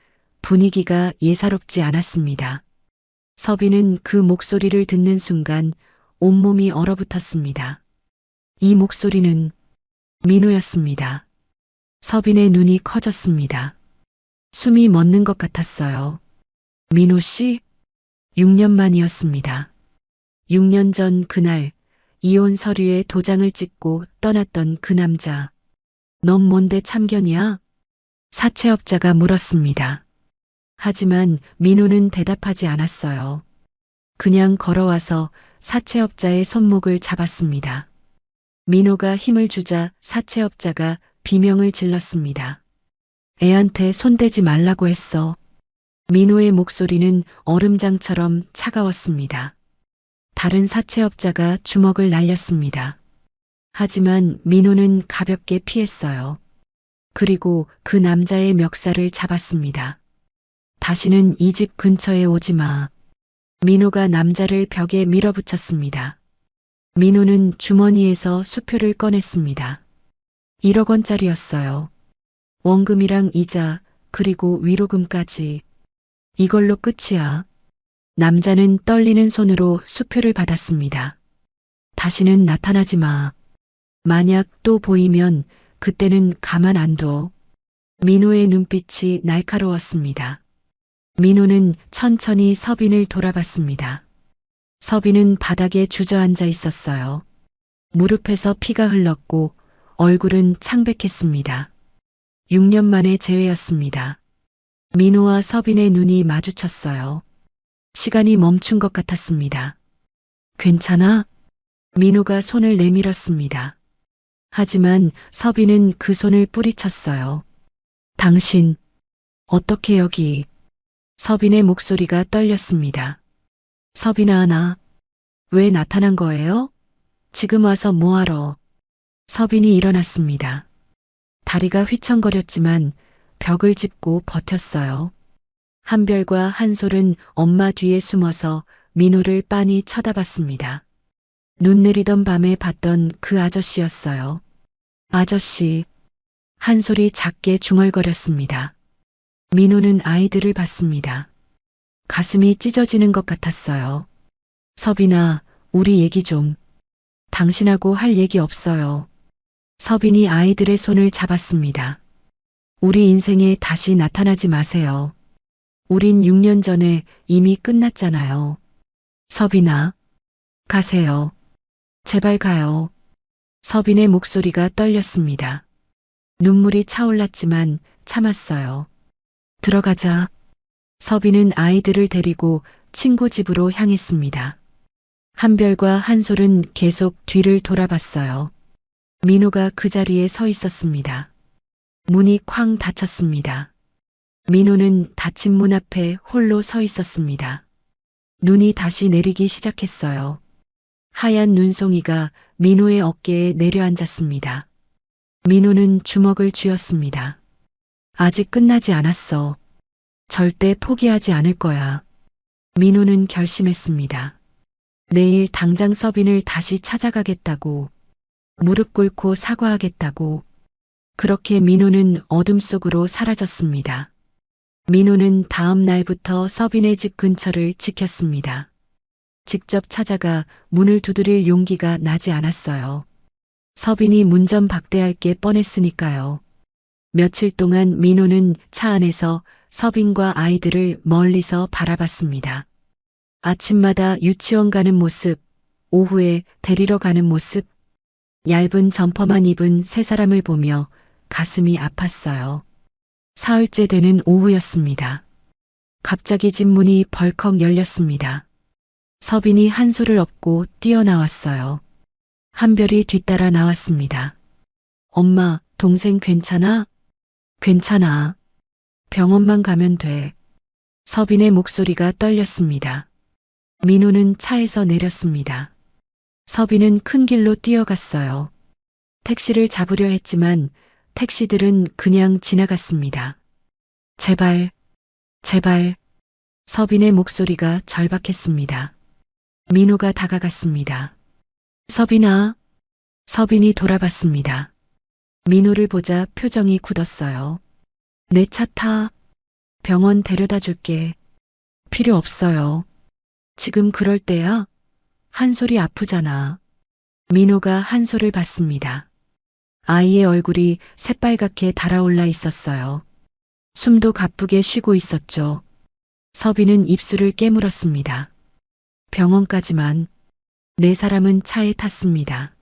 분위기가 예사롭지 않았습니다. 서빈은 그 목소리를 듣는 순간 온몸이 얼어붙었습니다. 이 목소리는 민호였습니다. 서빈의 눈이 커졌습니다. 숨이 멎는 것 같았어요. 민호 씨? 6년 만이었습니다. 6년 전 그날 이혼 서류에 도장을 찍고 떠났던 그 남자. 넌 뭔데 참견이야? 사채업자가 물었습니다. 하지만 민호는 대답하지 않았어요. 그냥 걸어와서 사채업자의 손목을 잡았습니다. 민호가 힘을 주자 사채업자가 비명을 질렀습니다. 애한테 손대지 말라고 했어. 민호의 목소리는 얼음장처럼 차가웠습니다. 다른 사채업자가 주먹을 날렸습니다. 하지만 민호는 가볍게 피했어요. 그리고 그 남자의 멱살을 잡았습니다. 다시는 이 집 근처에 오지 마. 민호가 남자를 벽에 밀어붙였습니다. 민호는 주머니에서 수표를 꺼냈습니다. 1억 원짜리였어요. 원금이랑 이자, 그리고 위로금까지. 이걸로 끝이야. 남자는 떨리는 손으로 수표를 받았습니다. 다시는 나타나지 마. 만약 또 보이면 그때는 가만 안 둬. 민호의 눈빛이 날카로웠습니다. 민호는 천천히 서빈을 돌아봤습니다. 서빈은 바닥에 주저앉아 있었어요. 무릎에서 피가 흘렀고 얼굴은 창백했습니다. 6년 만의 재회였습니다. 민호와 서빈의 눈이 마주쳤어요. 시간이 멈춘 것 같았습니다. 괜찮아? 민호가 손을 내밀었습니다. 하지만 서빈은 그 손을 뿌리쳤어요. 당신, 어떻게 여기? 서빈의 목소리가 떨렸습니다. 서빈아, 나, 왜 나타난 거예요? 지금 와서 뭐하러? 서빈이 일어났습니다. 다리가 휘청거렸지만 벽을 짚고 버텼어요. 한별과 한솔은 엄마 뒤에 숨어서 민호를 빤히 쳐다봤습니다. 눈 내리던 밤에 봤던 그 아저씨였어요. 아저씨. 한솔이 작게 중얼거렸습니다. 민호는 아이들을 봤습니다. 가슴이 찢어지는 것 같았어요. 서빈아, 우리 얘기 좀. 당신하고 할 얘기 없어요. 서빈이 아이들의 손을 잡았습니다. 우리 인생에 다시 나타나지 마세요. 우린 6년 전에 이미 끝났잖아요. 서빈아, 가세요. 제발 가요. 서빈의 목소리가 떨렸습니다. 눈물이 차올랐지만 참았어요. 들어가자. 서빈은 아이들을 데리고 친구 집으로 향했습니다. 한별과 한솔은 계속 뒤를 돌아봤어요. 민호가 그 자리에 서 있었습니다. 문이 쾅 닫혔습니다. 민호는 닫힌 문 앞에 홀로 서 있었습니다. 눈이 다시 내리기 시작했어요. 하얀 눈송이가 민호의 어깨에 내려앉았습니다. 민호는 주먹을 쥐었습니다. 아직 끝나지 않았어. 절대 포기하지 않을 거야. 민호는 결심했습니다. 내일 당장 서빈을 다시 찾아가겠다고, 무릎 꿇고 사과하겠다고. 그렇게 민호는 어둠 속으로 사라졌습니다. 민호는 다음 날부터 서빈의 집 근처를 지켰습니다. 직접 찾아가 문을 두드릴 용기가 나지 않았어요. 서빈이 문전박대할 게 뻔했으니까요. 며칠 동안 민호는 차 안에서 서빈과 아이들을 멀리서 바라봤습니다. 아침마다 유치원 가는 모습, 오후에 데리러 가는 모습, 얇은 점퍼만 입은 세 사람을 보며 가슴이 아팠어요. 사흘째 되는 오후였습니다. 갑자기 집 문이 벌컥 열렸습니다. 서빈이 한소를 업고 뛰어나왔어요. 한별이 뒤따라 나왔습니다. 엄마, 동생 괜찮아? 괜찮아. 병원만 가면 돼. 서빈의 목소리가 떨렸습니다. 민호는 차에서 내렸습니다. 서빈은 큰 길로 뛰어갔어요. 택시를 잡으려 했지만 택시들은 그냥 지나갔습니다. 제발, 제발. 서빈의 목소리가 절박했습니다. 민호가 다가갔습니다. 서빈아. 서빈이 돌아봤습니다. 민호를 보자 표정이 굳었어요. 내 차 타. 병원 데려다 줄게. 필요 없어요. 지금 그럴 때야? 한솔이 아프잖아. 민호가 한솔을 봤습니다. 아이의 얼굴이 새빨갛게 달아올라 있었어요. 숨도 가쁘게 쉬고 있었죠. 서빈은 입술을 깨물었습니다. 병원까지만. 네 사람은 차에 탔습니다.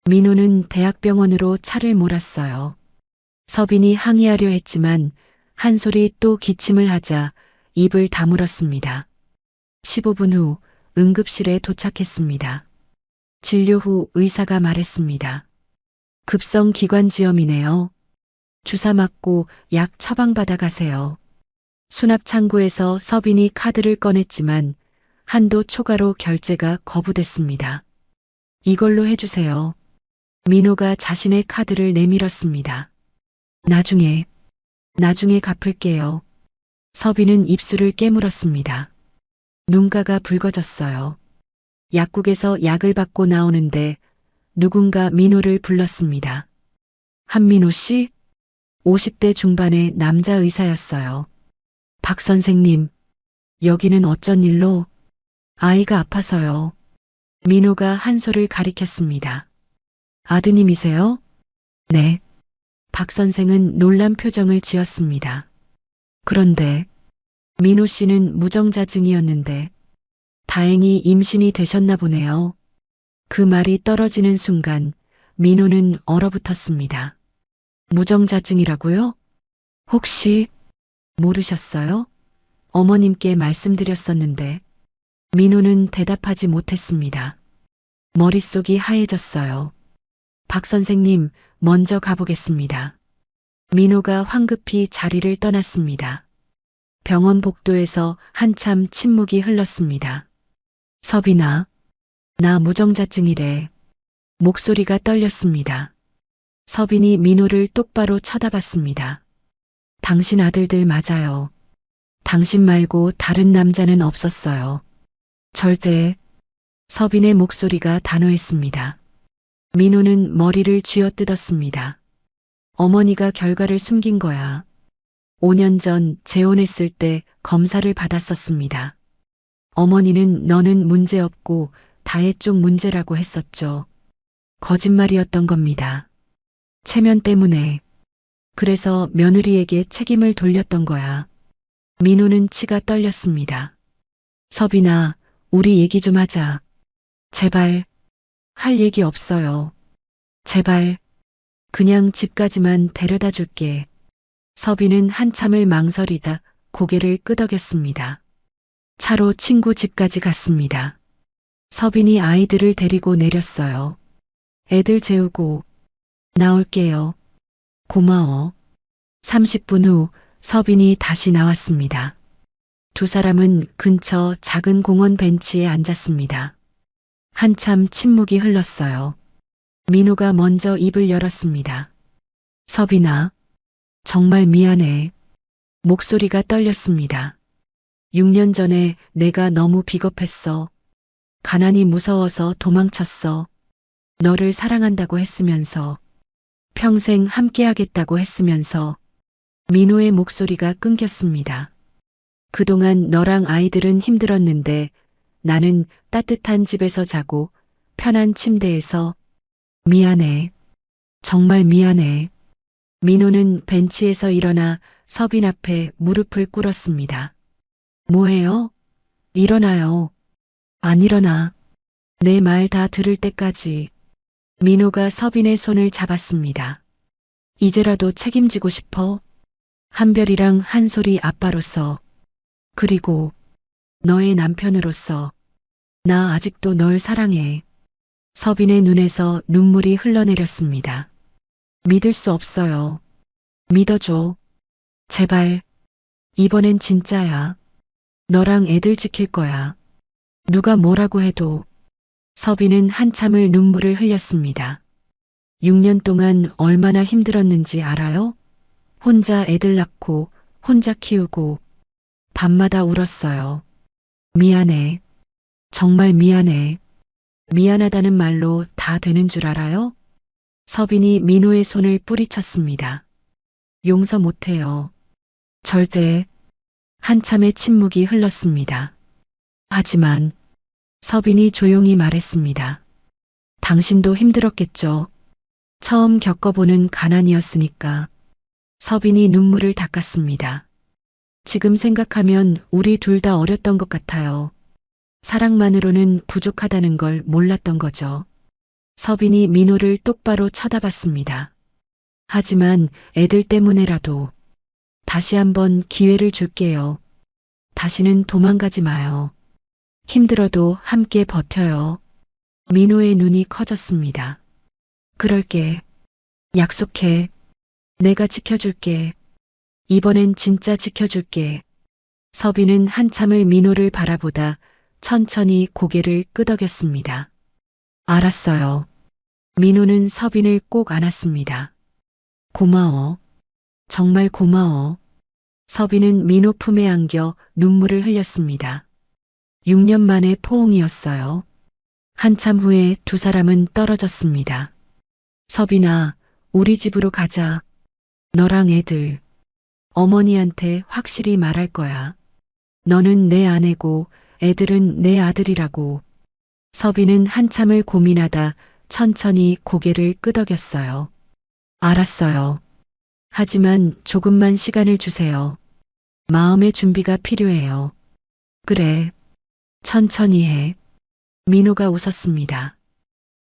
민호는 대학병원으로 차를 몰았어요. 서빈이 항의하려 했지만 한솔이 또 기침을 하자 입을 다물었습니다. 15분 후 응급실에 도착했습니다. 진료 후 의사가 말했습니다. 급성 기관지염이네요. 주사 맞고 약 처방받아 가세요. 수납 창구에서 서빈이 카드를 꺼냈지만 한도 초과로 결제가 거부됐습니다. 이걸로 해주세요. 민호가 자신의 카드를 내밀었습니다. 나중에 갚을게요. 서빈은 입술을 깨물었습니다. 눈가가 붉어졌어요. 약국에서 약을 받고 나오는데 누군가 민호를 불렀습니다. 한민호 씨? 50대 중반의 남자 의사였어요. 박 선생님, 여기는 어쩐 일로? 아이가 아파서요. 민호가 한솔을 가리켰습니다. 아드님이세요? 네. 박 선생은 놀란 표정을 지었습니다. 그런데 민호 씨는 무정자증이었는데 다행히 임신이 되셨나 보네요. 그 말이 떨어지는 순간 민호는 얼어붙었습니다. 무정자증이라고요? 혹시 모르셨어요? 어머님께 말씀드렸었는데. 민호는 대답하지 못했습니다. 머릿속이 하얘졌어요. 박 선생님, 먼저 가보겠습니다. 민호가 황급히 자리를 떠났습니다. 병원 복도에서 한참 침묵이 흘렀습니다. 서빈아, 나 무정자증이래. 목소리가 떨렸습니다. 서빈이 민호를 똑바로 쳐다봤습니다. 당신 아들들 맞아요. 당신 말고 다른 남자는 없었어요. 절대. 서빈의 목소리가 단호했습니다. 민호는 머리를 쥐어뜯었습니다. 어머니가 결과를 숨긴 거야. 5년 전 재혼했을 때 검사를 받았었습니다. 어머니는 너는 문제없고 다혜 쪽 문제라고 했었죠. 거짓말이었던 겁니다. 체면 때문에. 그래서 며느리에게 책임을 돌렸던 거야. 민호는 치가 떨렸습니다. 서빈아, 우리 얘기 좀 하자. 제발. 할 얘기 없어요. 제발. 그냥 집까지만 데려다 줄게. 서빈은 한참을 망설이다 고개를 끄덕였습니다. 차로 친구 집까지 갔습니다. 서빈이 아이들을 데리고 내렸어요. 애들 재우고 나올게요. 고마워. 30분 후 서빈이 다시 나왔습니다. 두 사람은 근처 작은 공원 벤치에 앉았습니다. 한참 침묵이 흘렀어요. 민호가 먼저 입을 열었습니다. 서빈아, 정말 미안해. 목소리가 떨렸습니다. 6년 전에 내가 너무 비겁했어. 가난이 무서워서 도망쳤어. 너를 사랑한다고 했으면서, 평생 함께하겠다고 했으면서. 민호의 목소리가 끊겼습니다. 그동안 너랑 아이들은 힘들었는데 나는 따뜻한 집에서 자고 편한 침대에서. 미안해. 정말 미안해. 민호는 벤치에서 일어나 서빈 앞에 무릎을 꿇었습니다. 뭐해요? 일어나요. 안 일어나. 내 말 다 들을 때까지. 민호가 서빈의 손을 잡았습니다. 이제라도 책임지고 싶어. 한별이랑 한솔이 아빠로서, 그리고 너의 남편으로서 나 아직도 널 사랑해. 서빈의 눈에서 눈물이 흘러내렸습니다. 믿을 수 없어요. 믿어줘. 제발. 이번엔 진짜야. 너랑 애들 지킬 거야. 누가 뭐라고 해도. 서빈은 한참을 눈물을 흘렸습니다. 6년 동안 얼마나 힘들었는지 알아요? 혼자 애들 낳고 혼자 키우고 밤마다 울었어요. 미안해. 정말 미안해. 미안하다는 말로 다 되는 줄 알아요? 서빈이 민호의 손을 뿌리쳤습니다. 용서 못해요. 절대. 한참의 침묵이 흘렀습니다. 하지만 서빈이 조용히 말했습니다. 당신도 힘들었겠죠. 처음 겪어보는 가난이었으니까. 서빈이 눈물을 닦았습니다. 지금 생각하면 우리 둘 다 어렸던 것 같아요. 사랑만으로는 부족하다는 걸 몰랐던 거죠. 서빈이 민호를 똑바로 쳐다봤습니다. 하지만 애들 때문에라도 다시 한번 기회를 줄게요. 다시는 도망가지 마요. 힘들어도 함께 버텨요. 민호의 눈이 커졌습니다. 그럴게. 약속해. 내가 지켜줄게. 이번엔 진짜 지켜줄게. 서빈은 한참을 민호를 바라보다 천천히 고개를 끄덕였습니다. 알았어요. 민호는 서빈을 꼭 안았습니다. 고마워. 정말 고마워. 서빈은 민호 품에 안겨 눈물을 흘렸습니다. 6년 만의 포옹이었어요. 한참 후에 두 사람은 떨어졌습니다. 서빈아, 우리 집으로 가자. 너랑 애들. 어머니한테 확실히 말할 거야. 너는 내 아내고 애들은 내 아들이라고. 서빈은 한참을 고민하다 천천히 고개를 끄덕였어요. 알았어요. 하지만 조금만 시간을 주세요. 마음의 준비가 필요해요. 그래. 천천히 해. 민호가 웃었습니다.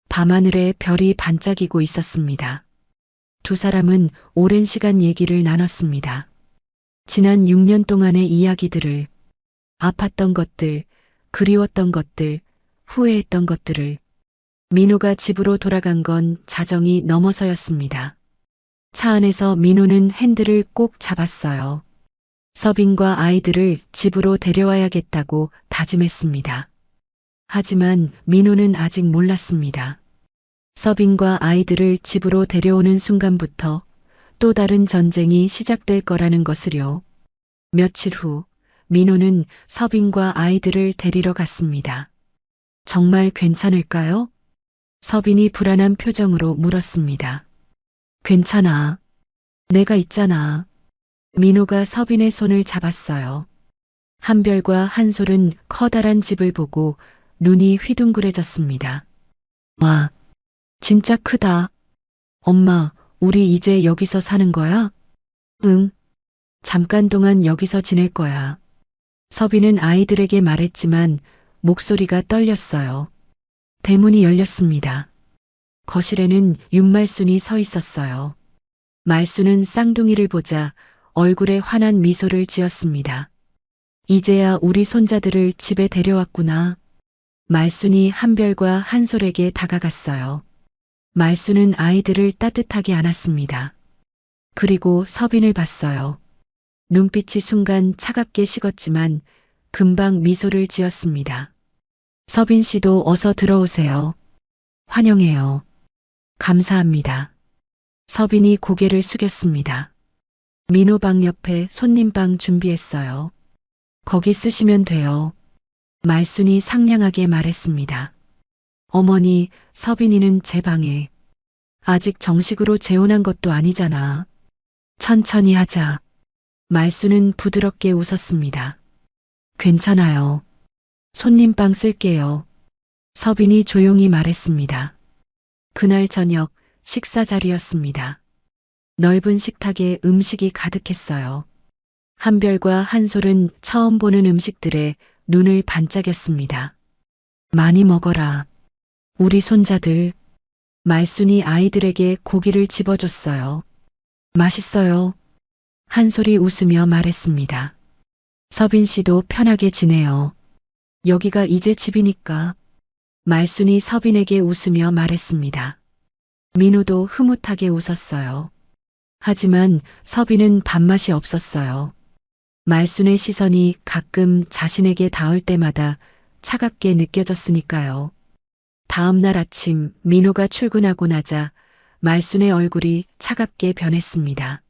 밤하늘에 별이 반짝이고 있었습니다. 두 사람은 오랜 시간 얘기를 나눴습니다. 지난 6년 동안의 이야기들을, 아팠던 것들, 그리웠던 것들, 후회했던 것들을. 민호가 집으로 돌아간 건 자정이 넘어서였습니다. 차 안에서 민호는 핸들을 꼭 잡았어요. 서빈과 아이들을 집으로 데려와야겠다고 다짐했습니다. 하지만 민호는 아직 몰랐습니다. 서빈과 아이들을 집으로 데려오는 순간부터 또 다른 전쟁이 시작될 거라는 것을요. 며칠 후 민호는 서빈과 아이들을 데리러 갔습니다. 정말 괜찮을까요? 서빈이 불안한 표정으로 물었습니다. 괜찮아. 내가 있잖아. 민호가 서빈의 손을 잡았어요. 한별과 한솔은 커다란 집을 보고 눈이 휘둥그레졌습니다. 와, 진짜 크다. 엄마, 우리 이제 여기서 사는 거야? 응. 잠깐 동안 여기서 지낼 거야. 서빈은 아이들에게 말했지만 목소리가 떨렸어요. 대문이 열렸습니다. 거실에는 윤말순이 서 있었어요. 말순은 쌍둥이를 보자 얼굴에 환한 미소를 지었습니다. 이제야 우리 손자들을 집에 데려왔구나. 말순이 한별과 한솔에게 다가갔어요. 말순은 아이들을 따뜻하게 안았습니다. 그리고 서빈을 봤어요. 눈빛이 순간 차갑게 식었지만 금방 미소를 지었습니다. 서빈 씨도 어서 들어오세요. 환영해요. 감사합니다. 서빈이 고개를 숙였습니다. 민호 방 옆에 손님방 준비했어요. 거기 쓰시면 돼요. 말순이 상냥하게 말했습니다. 어머니, 서빈이는 제 방에. 아직 정식으로 재혼한 것도 아니잖아. 천천히 하자. 말순은 부드럽게 웃었습니다. 괜찮아요. 손님방 쓸게요. 서빈이 조용히 말했습니다. 그날 저녁 식사 자리였습니다. 넓은 식탁에 음식이 가득했어요. 한별과 한솔은 처음 보는 음식들에 눈을 반짝였습니다. 많이 먹어라. 우리 손자들. 말순이 아이들에게 고기를 집어줬어요. 맛있어요. 한솔이 웃으며 말했습니다. 서빈 씨도 편하게 지내요. 여기가 이제 집이니까. 말순이 서빈에게 웃으며 말했습니다. 민호도 흐뭇하게 웃었어요. 하지만 서빈은 밥맛이 없었어요. 말순의 시선이 가끔 자신에게 닿을 때마다 차갑게 느껴졌으니까요. 다음 날 아침 민호가 출근하고 나자 말순의 얼굴이 차갑게 변했습니다.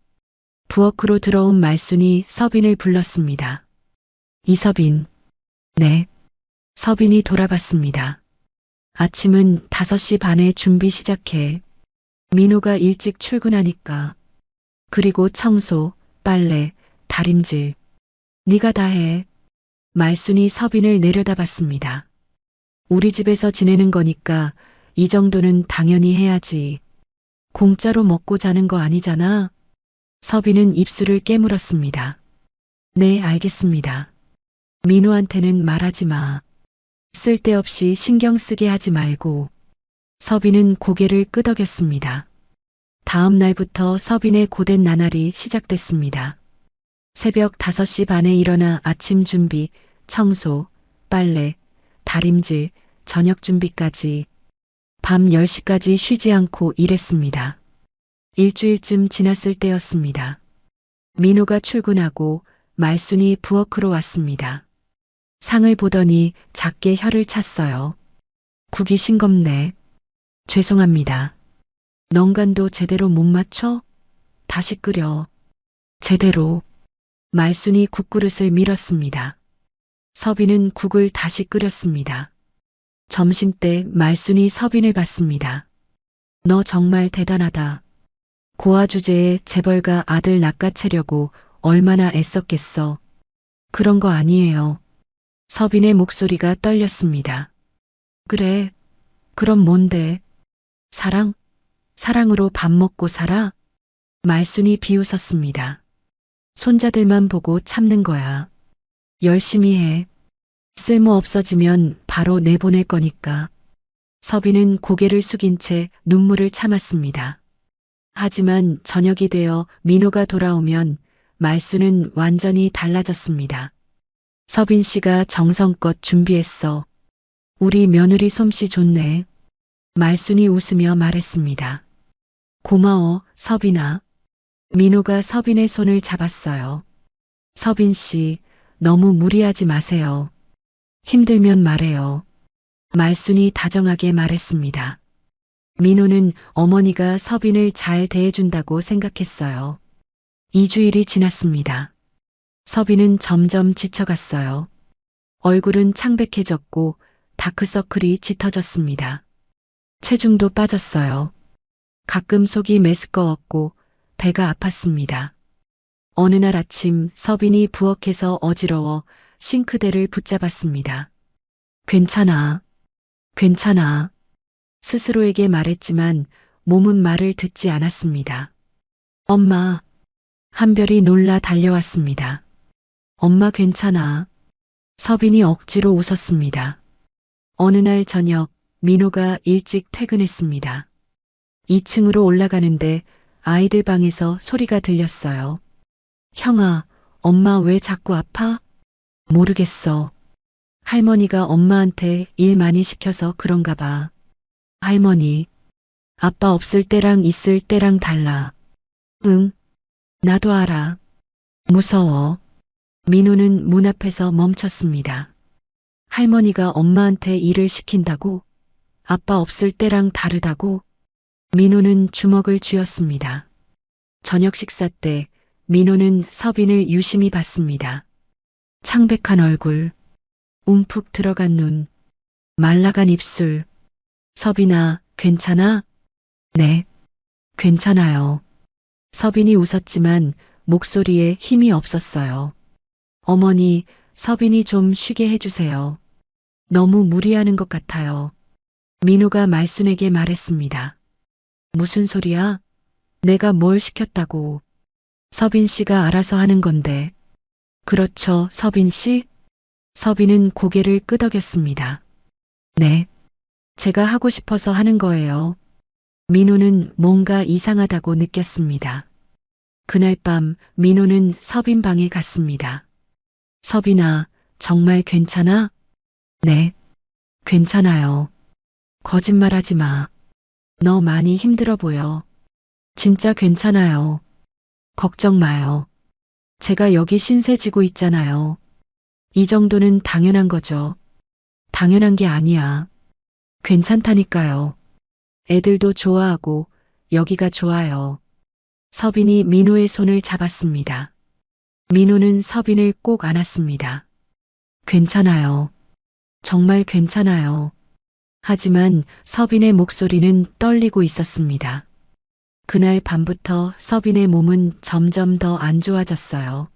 부엌으로 들어온 말순이 서빈을 불렀습니다. 이서빈. 네. 서빈이 돌아봤습니다. 아침은 5시 반에 준비 시작해. 민호가 일찍 출근하니까. 그리고 청소, 빨래, 다림질. 네가 다 해. 말순이 서빈을 내려다봤습니다. 우리 집에서 지내는 거니까 이 정도는 당연히 해야지. 공짜로 먹고 자는 거 아니잖아. 서빈은 입술을 깨물었습니다. 네, 알겠습니다. 민호한테는 말하지 마. 쓸데없이 신경 쓰게 하지 말고. 서빈은 고개를 끄덕였습니다. 다음 날부터 서빈의 고된 나날이 시작됐습니다. 새벽 5시 반에 일어나 아침 준비, 청소, 빨래, 다림질, 저녁 준비까지 밤 10시까지 쉬지 않고 일했습니다. 일주일쯤 지났을 때였습니다. 민호가 출근하고 말순이 부엌으로 왔습니다. 상을 보더니 작게 혀를 찼어요. 국이 싱겁네. 죄송합니다. 넌간도 제대로 못 맞춰? 다시 끓여. 제대로. 말순이 국그릇을 밀었습니다. 서빈은 국을 다시 끓였습니다. 점심때 말순이 서빈을 봤습니다. 너 정말 대단하다. 고아 주제에 재벌가 아들 낚아채려고 얼마나 애썼겠어. 그런 거 아니에요. 서빈의 목소리가 떨렸습니다. 그래. 그럼 뭔데? 사랑? 사랑으로 밥 먹고 살아? 말순이 비웃었습니다. 손자들만 보고 참는 거야. 열심히 해. 쓸모 없어지면 바로 내보낼 거니까. 서빈은 고개를 숙인 채 눈물을 참았습니다. 하지만 저녁이 되어 민호가 돌아오면 말순은 완전히 달라졌습니다. 서빈 씨가 정성껏 준비했어. 우리 며느리 솜씨 좋네. 말순이 웃으며 말했습니다. 고마워, 서빈아. 민호가 서빈의 손을 잡았어요. 서빈 씨, 너무 무리하지 마세요. 힘들면 말해요. 말순이 다정하게 말했습니다. 민호는 어머니가 서빈을 잘 대해준다고 생각했어요. 2주일이 지났습니다. 서빈은 점점 지쳐갔어요. 얼굴은 창백해졌고 다크서클이 짙어졌습니다. 체중도 빠졌어요. 가끔 속이 메스꺼웠고 배가 아팠습니다. 어느 날 아침 서빈이 부엌에서 어지러워 싱크대를 붙잡았습니다. 괜찮아. 괜찮아. 스스로에게 말했지만 몸은 말을 듣지 않았습니다. 엄마. 한별이 놀라 달려왔습니다. 엄마 괜찮아. 서빈이 억지로 웃었습니다. 어느 날 저녁 민호가 일찍 퇴근했습니다. 2층으로 올라가는데 아이들 방에서 소리가 들렸어요. 형아, 엄마 왜 자꾸 아파? 모르겠어. 할머니가 엄마한테 일 많이 시켜서 그런가 봐. 할머니, 아빠 없을 때랑 있을 때랑 달라. 응, 나도 알아. 무서워. 민호는 문 앞에서 멈췄습니다. 할머니가 엄마한테 일을 시킨다고? 아빠 없을 때랑 다르다고? 민호는 주먹을 쥐었습니다. 저녁 식사 때 민호는 서빈을 유심히 봤습니다. 창백한 얼굴, 움푹 들어간 눈, 말라간 입술. 서빈아, 괜찮아? 네, 괜찮아요. 서빈이 웃었지만 목소리에 힘이 없었어요. 어머니, 서빈이 좀 쉬게 해주세요. 너무 무리하는 것 같아요. 민호가 말순에게 말했습니다. 무슨 소리야? 내가 뭘 시켰다고. 서빈 씨가 알아서 하는 건데. 그렇죠, 서빈 씨? 서빈은 고개를 끄덕였습니다. 네, 제가 하고 싶어서 하는 거예요. 민호는 뭔가 이상하다고 느꼈습니다. 그날 밤 민호는 서빈 방에 갔습니다. 서빈아, 정말 괜찮아? 네, 괜찮아요. 거짓말하지 마. 너 많이 힘들어 보여. 진짜 괜찮아요. 걱정 마요. 제가 여기 신세 지고 있잖아요. 이 정도는 당연한 거죠. 당연한 게 아니야. 괜찮다니까요. 애들도 좋아하고 여기가 좋아요. 서빈이 민호의 손을 잡았습니다. 민호는 서빈을 꼭 안았습니다. 괜찮아요. 정말 괜찮아요. 하지만 서빈의 목소리는 떨리고 있었습니다. 그날 밤부터 서빈의 몸은 점점 더 안 좋아졌어요.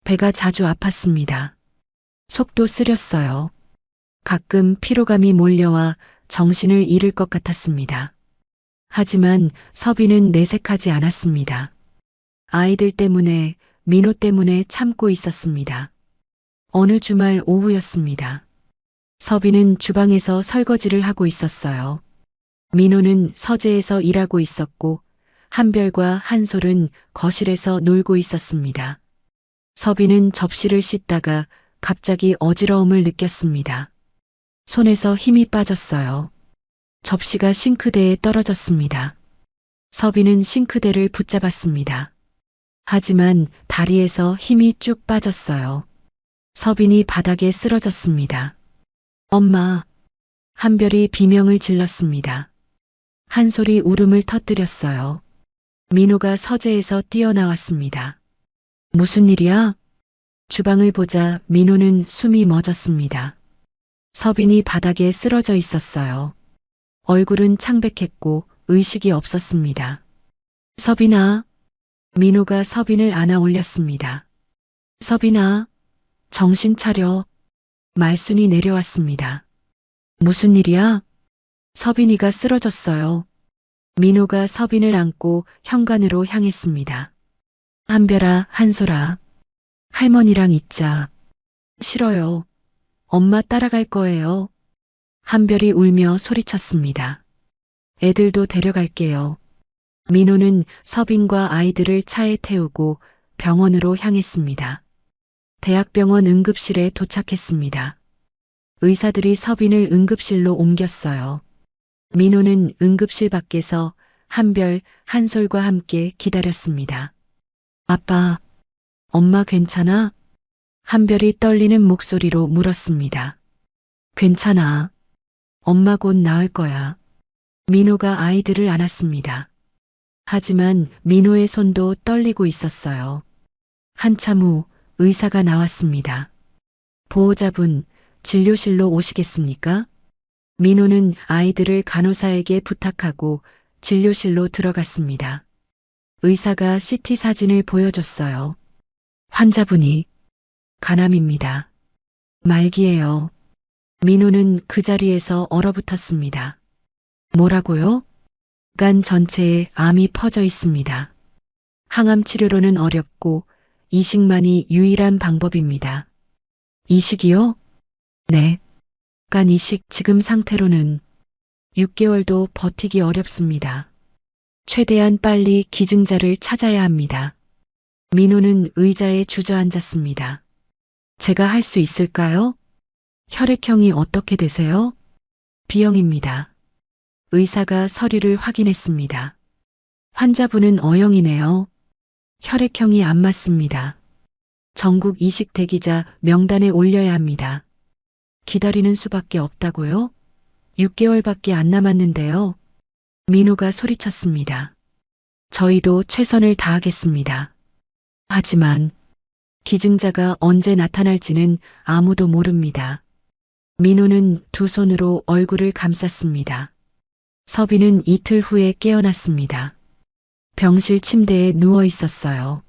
배가 자주 아팠습니다. 속도 쓰렸어요. 가끔 피로감이 몰려와 정신을 잃을 것 같았습니다. 하지만 서빈은 내색하지 않았습니다. 아이들 때문에, 민호 때문에 참고 있었습니다. 어느 주말 오후였습니다. 서빈은 주방에서 설거지를 하고 있었어요. 민호는 서재에서 일하고 있었고 한별과 한솔은 거실에서 놀고 있었습니다. 서빈은 접시를 씻다가 갑자기 어지러움을 느꼈습니다. 손에서 힘이 빠졌어요. 접시가 싱크대에 떨어졌습니다. 서빈은 싱크대를 붙잡았습니다. 하지만 다리에서 힘이 쭉 빠졌어요. 서빈이 바닥에 쓰러졌습니다. 엄마. 한별이 비명을 질렀습니다. 한솔이 울음을 터뜨렸어요. 민호가 서재에서 뛰어나왔습니다. 무슨 일이야? 주방을 보자 민호는 숨이 멎었습니다. 서빈이 바닥에 쓰러져 있었어요. 얼굴은 창백했고 의식이 없었습니다. 서빈아. 민호가 서빈을 안아 올렸습니다. 서빈아, 정신 차려. 말순이 내려왔습니다. 무슨 일이야? 서빈이가 쓰러졌어요. 민호가 서빈을 안고 현관으로 향했습니다. 한별아, 한솔아. 할머니랑 있자. 싫어요. 엄마 따라갈 거예요. 한별이 울며 소리쳤습니다. 애들도 데려갈게요. 민호는 서빈과 아이들을 차에 태우고 병원으로 향했습니다. 대학병원 응급실에 도착했습니다. 의사들이 서빈을 응급실로 옮겼어요. 민호는 응급실 밖에서 한별, 한솔과 함께 기다렸습니다. 아빠, 엄마 괜찮아? 한별이 떨리는 목소리로 물었습니다. 괜찮아. 엄마 곧 나을 거야. 민호가 아이들을 안았습니다. 하지만 민호의 손도 떨리고 있었어요. 한참 후 의사가 나왔습니다. 보호자분, 진료실로 오시겠습니까? 민호는 아이들을 간호사에게 부탁하고 진료실로 들어갔습니다. 의사가 CT 사진을 보여줬어요. 환자분이 간암입니다. 말기예요. 민호는 그 자리에서 얼어붙었습니다. 뭐라고요? 간 전체에 암이 퍼져 있습니다. 항암 치료로는 어렵고 이식만이 유일한 방법입니다. 이식이요? 네. 간 이식 지금 상태로는 6개월도 버티기 어렵습니다. 최대한 빨리 기증자를 찾아야 합니다. 민호는 의자에 주저앉았습니다. 제가 할 수 있을까요? 혈액형이 어떻게 되세요? B형입니다. 의사가 서류를 확인했습니다. 환자분은 O형이네요. 혈액형이 안 맞습니다. 전국 이식 대기자 명단에 올려야 합니다. 기다리는 수밖에 없다고요? 6개월밖에 안 남았는데요. 민호가 소리쳤습니다. 저희도 최선을 다하겠습니다. 하지만 기증자가 언제 나타날지는 아무도 모릅니다. 민호는 두 손으로 얼굴을 감쌌습니다. 서빈은 이틀 후에 깨어났습니다. 병실 침대에 누워 있었어요.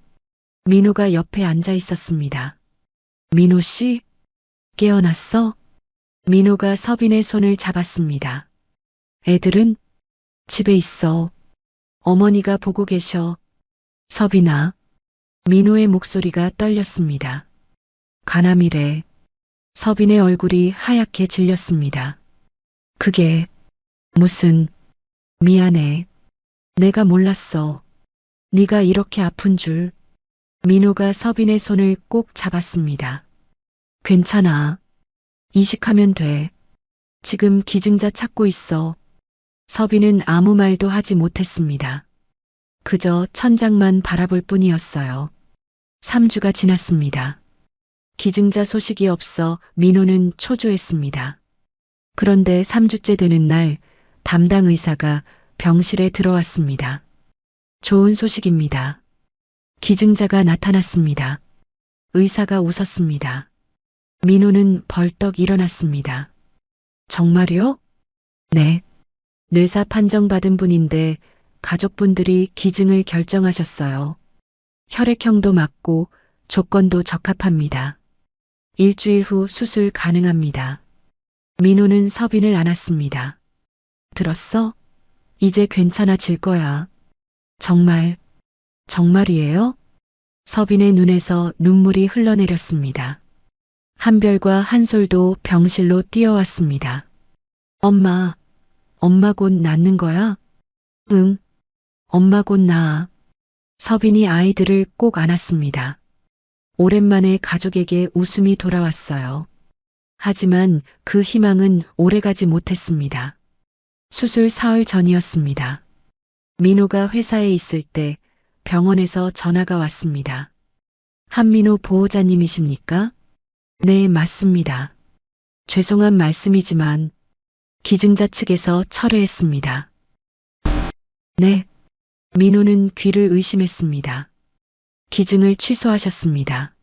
민호가 옆에 앉아 있었습니다. 민호 씨, 깨어났어? 민호가 서빈의 손을 잡았습니다. 애들은 집에 있어. 어머니가 보고 계셔. 서빈아. 민호의 목소리가 떨렸습니다. 가남이래. 서빈의 얼굴이 하얗게 질렸습니다. 그게 무슨... 미안해. 내가 몰랐어. 네가 이렇게 아픈 줄. 민호가 서빈의 손을 꼭 잡았습니다. 괜찮아. 이식하면 돼. 지금 기증자 찾고 있어. 서빈은 아무 말도 하지 못했습니다. 그저 천장만 바라볼 뿐이었어요. 3주가 지났습니다. 기증자 소식이 없어 민호는 초조했습니다. 그런데 3주째 되는 날 담당 의사가 병실에 들어왔습니다. 좋은 소식입니다. 기증자가 나타났습니다. 의사가 웃었습니다. 민호는 벌떡 일어났습니다. 정말요? 네. 뇌사 판정받은 분인데 가족분들이 기증을 결정하셨어요. 혈액형도 맞고 조건도 적합합니다. 일주일 후 수술 가능합니다. 민호는 서빈을 안았습니다. 들었어? 이제 괜찮아질 거야. 정말, 정말이에요? 서빈의 눈에서 눈물이 흘러내렸습니다. 한별과 한솔도 병실로 뛰어왔습니다. 엄마, 엄마 곧 낫는 거야? 응, 엄마 곧 나아. 서빈이 아이들을 꼭 안았습니다. 오랜만에 가족에게 웃음이 돌아왔어요. 하지만 그 희망은 오래가지 못했습니다. 수술 사흘 전이었습니다. 민호가 회사에 있을 때 병원에서 전화가 왔습니다. 한민호 보호자님이십니까? 네, 맞습니다. 죄송한 말씀이지만 기증자 측에서 철회했습니다. 네. 민호는 귀를 의심했습니다. 기증을 취소하셨습니다.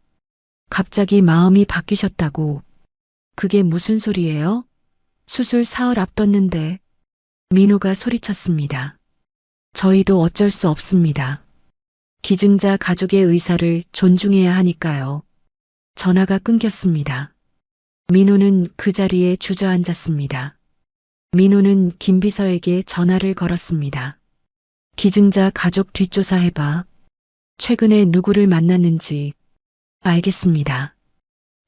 갑자기 마음이 바뀌셨다고. 그게 무슨 소리예요? 수술 사흘 앞뒀는데. 민호가 소리쳤습니다. 저희도 어쩔 수 없습니다. 기증자 가족의 의사를 존중해야 하니까요. 전화가 끊겼습니다. 민호는 그 자리에 주저앉았습니다. 민호는 김 비서에게 전화를 걸었습니다. 기증자 가족 뒷조사해봐. 최근에 누구를 만났는지. 알겠습니다.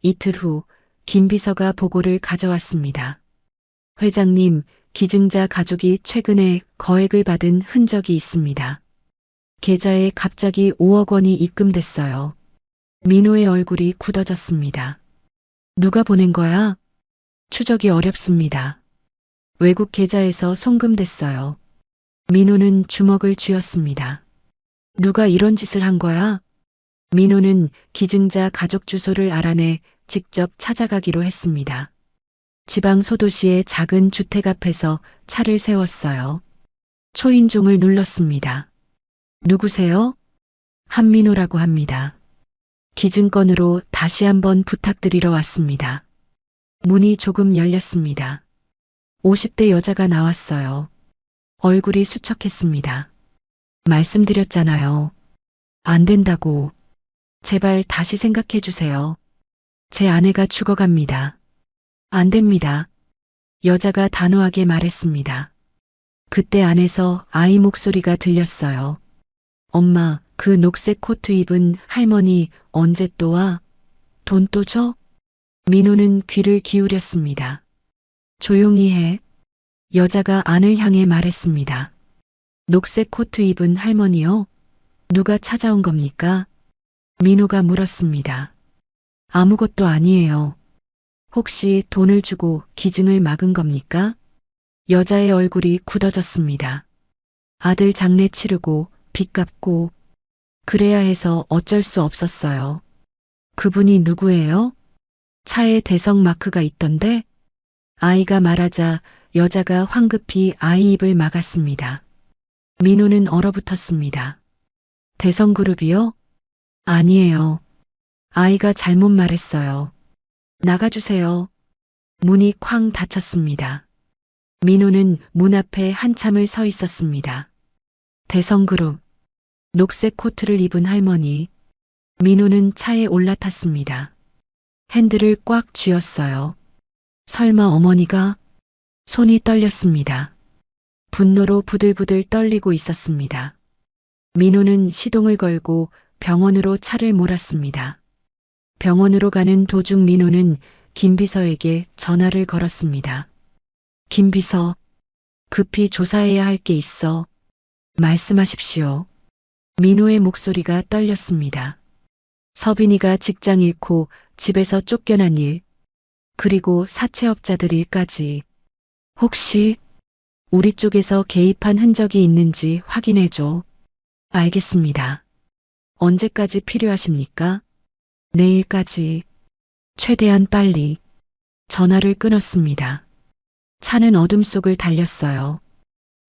이틀 후 김 비서가 보고를 가져왔습니다. 회장님, 기증자 가족이 최근에 거액을 받은 흔적이 있습니다. 계좌에 갑자기 5억 원이 입금됐어요. 민호의 얼굴이 굳어졌습니다. 누가 보낸 거야? 추적이 어렵습니다. 외국 계좌에서 송금됐어요. 민호는 주먹을 쥐었습니다. 누가 이런 짓을 한 거야? 민호는 기증자 가족 주소를 알아내 직접 찾아가기로 했습니다. 지방 소도시의 작은 주택 앞에서 차를 세웠어요. 초인종을 눌렀습니다. 누구세요? 한민호라고 합니다. 기증건으로 다시 한번 부탁드리러 왔습니다. 문이 조금 열렸습니다. 50대 여자가 나왔어요. 얼굴이 수척했습니다. 말씀드렸잖아요. 안 된다고. 제발 다시 생각해 주세요. 제 아내가 죽어갑니다. 안 됩니다. 여자가 단호하게 말했습니다. 그때 안에서 아이 목소리가 들렸어요. 엄마, 그 녹색 코트 입은 할머니 언제 또 와? 돈 또 줘? 민호는 귀를 기울였습니다. 조용히 해. 여자가 안을 향해 말했습니다. 녹색 코트 입은 할머니요? 누가 찾아온 겁니까? 민호가 물었습니다. 아무것도 아니에요. 혹시 돈을 주고 기증을 막은 겁니까? 여자의 얼굴이 굳어졌습니다. 아들 장례 치르고 빚 갚고 그래야 해서 어쩔 수 없었어요. 그분이 누구예요? 차에 대성 마크가 있던데? 아이가 말하자 여자가 황급히 아이 입을 막았습니다. 민호는 얼어붙었습니다. 대성그룹이요? 아니에요. 아이가 잘못 말했어요. 나가주세요. 문이 쾅 닫혔습니다. 민호는 문 앞에 한참을 서 있었습니다. 대성그룹, 녹색 코트를 입은 할머니. 민호는 차에 올라탔습니다. 핸들을 꽉 쥐었어요. 설마 어머니가? 손이 떨렸습니다. 분노로 부들부들 떨리고 있었습니다. 민호는 시동을 걸고 병원으로 차를 몰았습니다. 병원으로 가는 도중 민호는 김비서에게 전화를 걸었습니다. 김비서, 급히 조사해야 할 게 있어. 말씀하십시오. 민호의 목소리가 떨렸습니다. 서빈이가 직장 잃고 집에서 쫓겨난 일, 그리고 사채업자들 일까지. 혹시 우리 쪽에서 개입한 흔적이 있는지 확인해줘. 알겠습니다. 언제까지 필요하십니까? 내일까지. 최대한 빨리. 전화를 끊었습니다. 차는 어둠 속을 달렸어요.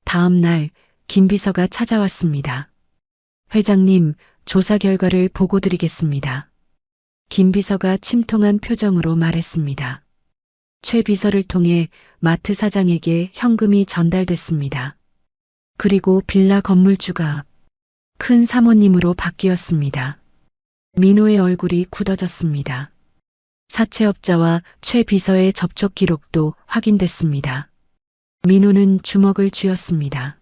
다음 날 김 비서가 찾아왔습니다. 회장님, 조사 결과를 보고 드리겠습니다. 김 비서가 침통한 표정으로 말했습니다. 최 비서를 통해 마트 사장에게 현금이 전달됐습니다. 그리고 빌라 건물주가 큰 사모님으로 바뀌었습니다. 민호의 얼굴이 굳어졌습니다. 사채업자와 최 비서의 접촉 기록도 확인됐습니다. 민호는 주먹을 쥐었습니다.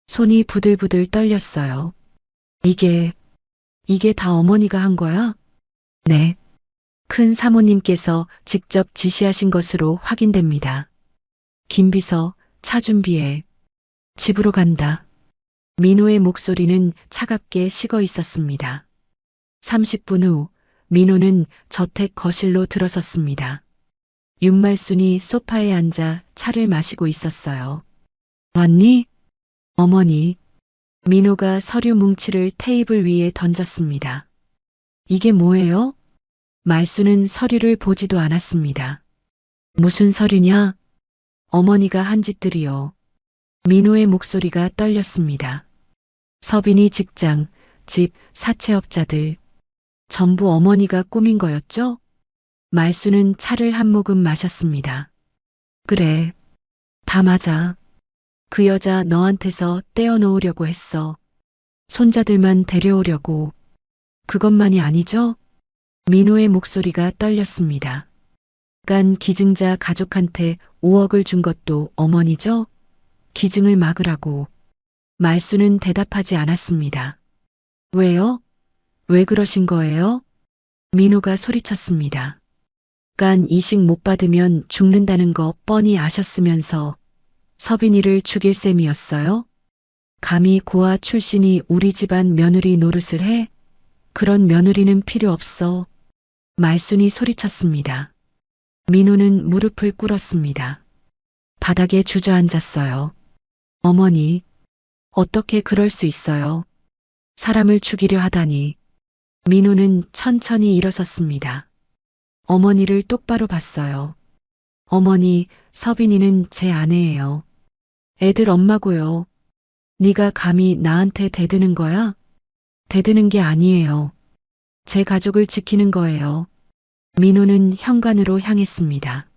손이 부들부들 떨렸어요. 이게 다 어머니가 한 거야? 네. 큰 사모님께서 직접 지시하신 것으로 확인됩니다. 김 비서, 차 준비해. 집으로 간다. 민호의 목소리는 차갑게 식어 있었습니다. 30분 후 민호는 저택 거실로 들어섰습니다. 윤말순이 소파에 앉아 차를 마시고 있었어요. 왔니? 어머니. 민호가 서류 뭉치를 테이블 위에 던졌습니다. 이게 뭐예요? 말수는 서류를 보지도 않았습니다. 무슨 서류냐? 어머니가 한 짓들이요. 민호의 목소리가 떨렸습니다. 서빈이 직장, 집, 사채업자들. 전부 어머니가 꾸민 거였죠? 말수는 차를 한 모금 마셨습니다. 그래. 다 맞아. 그 여자 너한테서 떼어놓으려고 했어. 손자들만 데려오려고. 그것만이 아니죠? 민호의 목소리가 떨렸습니다. 간 기증자 가족한테 5억을 준 것도 어머니죠? 기증을 막으라고. 말수는 대답하지 않았습니다. 왜요? 왜 그러신 거예요? 민호가 소리쳤습니다. 간 이식 못 받으면 죽는다는 거 뻔히 아셨으면서 서빈이를 죽일 셈이었어요? 감히 고아 출신이 우리 집안 며느리 노릇을 해? 그런 며느리는 필요 없어. 말순이 소리쳤습니다. 민호는 무릎을 꿇었습니다. 바닥에 주저앉았어요. 어머니, 어떻게 그럴 수 있어요? 사람을 죽이려 하다니. 민호는 천천히 일어섰습니다. 어머니를 똑바로 봤어요. 어머니, 서빈이는 제 아내예요. 애들 엄마고요. 네가 감히 나한테 대드는 거야? 대드는 게 아니에요. 제 가족을 지키는 거예요. 민호는 현관으로 향했습니다.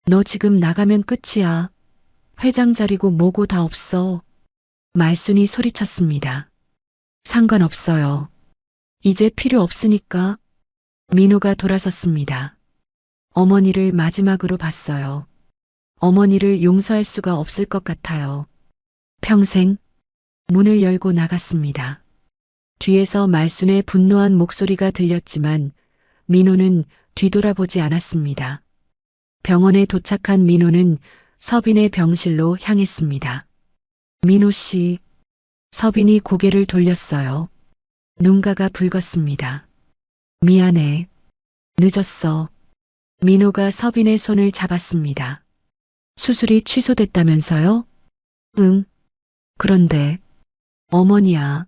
너 지금 나가면 끝이야. 회장 자리고 뭐고 다 없어. 말순이 소리쳤습니다. 상관없어요. 이제 필요 없으니까. 민호가 돌아섰습니다. 어머니를 마지막으로 봤어요. 어머니를 용서할 수가 없을 것 같아요. 평생. 문을 열고 나갔습니다. 뒤에서 말순의 분노한 목소리가 들렸지만 민호는 뒤돌아보지 않았습니다. 병원에 도착한 민호는 서빈의 병실로 향했습니다. 민호 씨. 서빈이 고개를 돌렸어요. 눈가가 붉었습니다. 미안해. 늦었어. 민호가 서빈의 손을 잡았습니다. 수술이 취소됐다면서요? 응. 그런데 어머니야.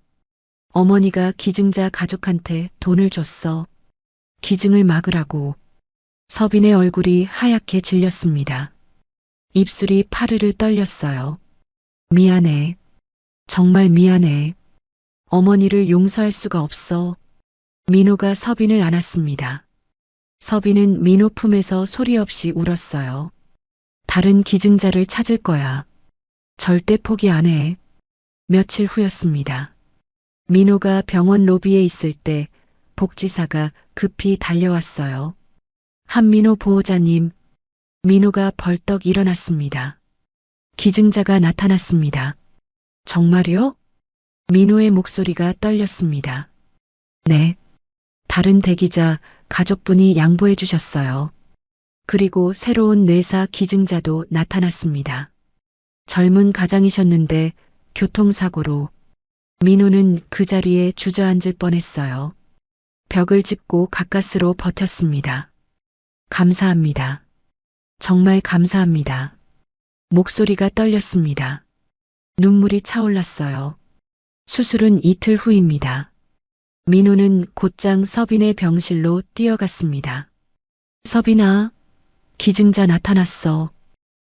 어머니가 기증자 가족한테 돈을 줬어. 기증을 막으라고. 서빈의 얼굴이 하얗게 질렸습니다. 입술이 파르르 떨렸어요. 미안해. 정말 미안해. 어머니를 용서할 수가 없어. 민호가 서빈을 안았습니다. 서빈은 민호 품에서 소리 없이 울었어요. 다른 기증자를 찾을 거야. 절대 포기 안 해. 며칠 후였습니다. 민호가 병원 로비에 있을 때 복지사가 급히 달려왔어요. 한민호 보호자님, 민호가 벌떡 일어났습니다. 기증자가 나타났습니다. 정말요? 민호의 목소리가 떨렸습니다. 네. 다른 대기자, 가족분이 양보해 주셨어요. 그리고 새로운 뇌사 기증자도 나타났습니다. 젊은 가장이셨는데 교통사고로 민호는 그 자리에 주저앉을 뻔했어요. 벽을 짚고 가까스로 버텼습니다. 감사합니다. 정말 감사합니다. 목소리가 떨렸습니다. 눈물이 차올랐어요. 수술은 이틀 후입니다. 민호는 곧장 서빈의 병실로 뛰어갔습니다. 서빈아, 기증자 나타났어.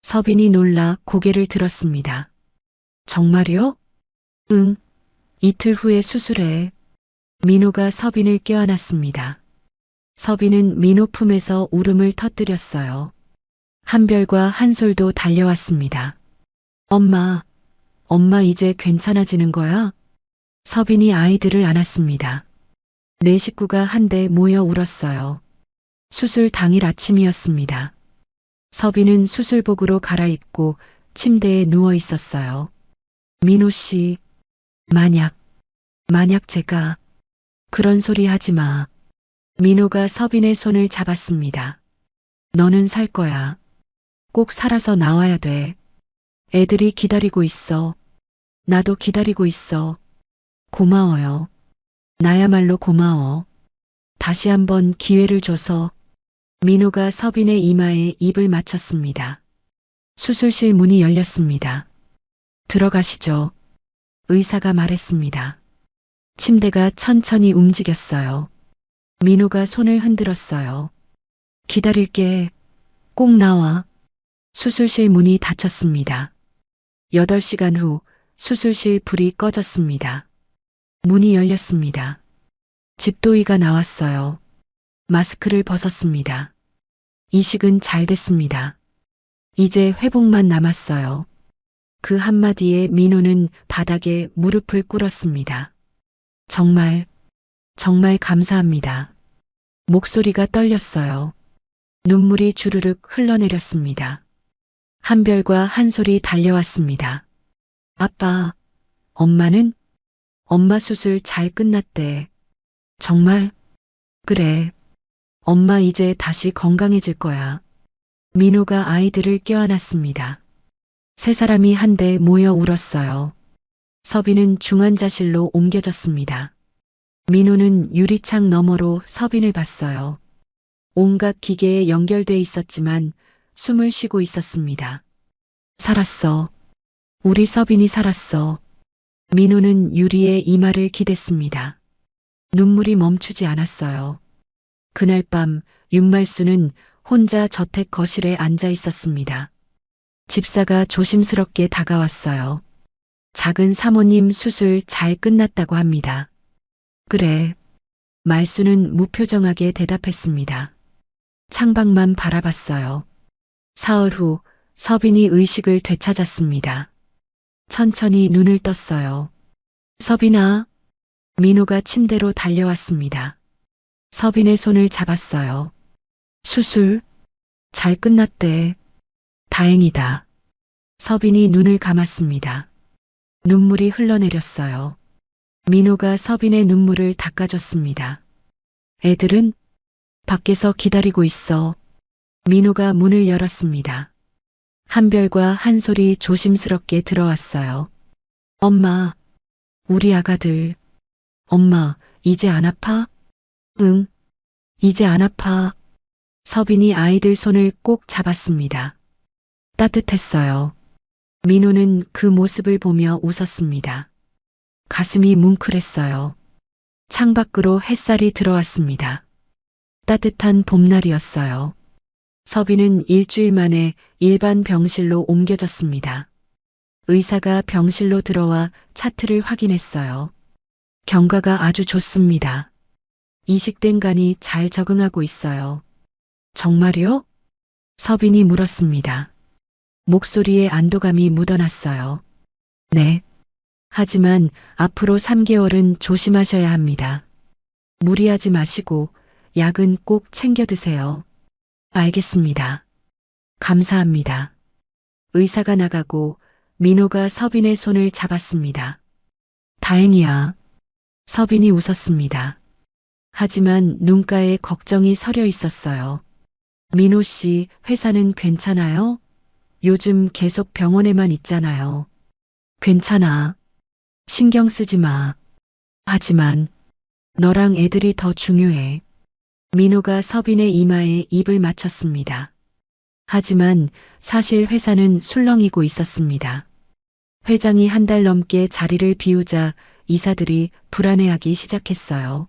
서빈이 놀라 고개를 들었습니다. 정말요? 응. 이틀 후에 수술해. 민호가 서빈을 껴안았습니다. 서빈은 민호 품에서 울음을 터뜨렸어요. 한별과 한솔도 달려왔습니다. 엄마 이제 괜찮아지는 거야? 서빈이 아이들을 안았습니다. 네 식구가 한데 모여 울었어요. 수술 당일 아침이었습니다. 서빈은 수술복으로 갈아입고 침대에 누워 있었어요. 민호 씨, 만약 제가 그런 소리 하지 마. 민호가 서빈의 손을 잡았습니다. 너는 살 거야. 꼭 살아서 나와야 돼. 애들이 기다리고 있어. 나도 기다리고 있어. 고마워요. 나야말로 고마워. 다시 한번 기회를 줘서. 민호가 서빈의 이마에 입을 맞췄습니다. 수술실 문이 열렸습니다. 들어가시죠. 의사가 말했습니다. 침대가 천천히 움직였어요. 민호가 손을 흔들었어요. 기다릴게. 꼭 나와. 수술실 문이 닫혔습니다. 8시간 후 수술실 불이 꺼졌습니다. 문이 열렸습니다. 집도이가 나왔어요. 마스크를 벗었습니다. 이식은 잘 됐습니다. 이제 회복만 남았어요. 그 한마디에 민호는 바닥에 무릎을 꿇었습니다. 정말 감사합니다. 목소리가 떨렸어요. 눈물이 주르륵 흘러내렸습니다. 한별과 한솔이 달려왔습니다. 아빠, 엄마는? 엄마 수술 잘 끝났대. 정말? 그래. 엄마 이제 다시 건강해질 거야. 민호가 아이들을 껴안았습니다. 세 사람이 한데 모여 울었어요. 서빈은 중환자실로 옮겨졌습니다. 민호는 유리창 너머로 서빈을 봤어요. 온갖 기계에 연결돼 있었지만 숨을 쉬고 있었습니다. 살았어. 우리 서빈이 살았어. 민호는 유리에 이마를 기댔습니다. 눈물이 멈추지 않았어요. 그날 밤 윤말수는 혼자 저택 거실에 앉아 있었습니다. 집사가 조심스럽게 다가왔어요. 작은 사모님 수술 잘 끝났다고 합니다. 그래. 말수는 무표정하게 대답했습니다. 창밖만 바라봤어요. 사흘 후 서빈이 의식을 되찾았습니다. 천천히 눈을 떴어요. 서빈아. 민호가 침대로 달려왔습니다. 서빈의 손을 잡았어요. 수술 잘 끝났대. 다행이다. 서빈이 눈을 감았습니다. 눈물이 흘러내렸어요. 민호가 서빈의 눈물을 닦아줬습니다. 애들은 밖에서 기다리고 있어. 민호가 문을 열었습니다. 한별과 한솔이 조심스럽게 들어왔어요. 엄마, 우리 아가들. 엄마, 이제 안 아파? 응, 이제 안 아파. 서빈이 아이들 손을 꼭 잡았습니다. 따뜻했어요. 민호는 그 모습을 보며 웃었습니다. 가슴이 뭉클했어요. 창밖으로 햇살이 들어왔습니다. 따뜻한 봄날이었어요. 서빈은 일주일 만에 일반 병실로 옮겨졌습니다. 의사가 병실로 들어와 차트를 확인했어요. 경과가 아주 좋습니다. 이식된 간이 잘 적응하고 있어요. 정말요? 서빈이 물었습니다. 목소리에 안도감이 묻어났어요. 네. 하지만 앞으로 3개월은 조심하셔야 합니다. 무리하지 마시고 약은 꼭 챙겨 드세요. 알겠습니다. 감사합니다. 의사가 나가고 민호가 서빈의 손을 잡았습니다. 다행이야. 서빈이 웃었습니다. 하지만 눈가에 걱정이 서려 있었어요. 민호 씨, 회사는 괜찮아요? 요즘 계속 병원에만 있잖아요. 괜찮아. 신경 쓰지 마. 하지만 너랑 애들이 더 중요해. 민호가 서빈의 이마에 입을 맞췄습니다. 하지만 사실 회사는 술렁이고 있었습니다. 회장이 한 달 넘게 자리를 비우자 이사들이 불안해하기 시작했어요.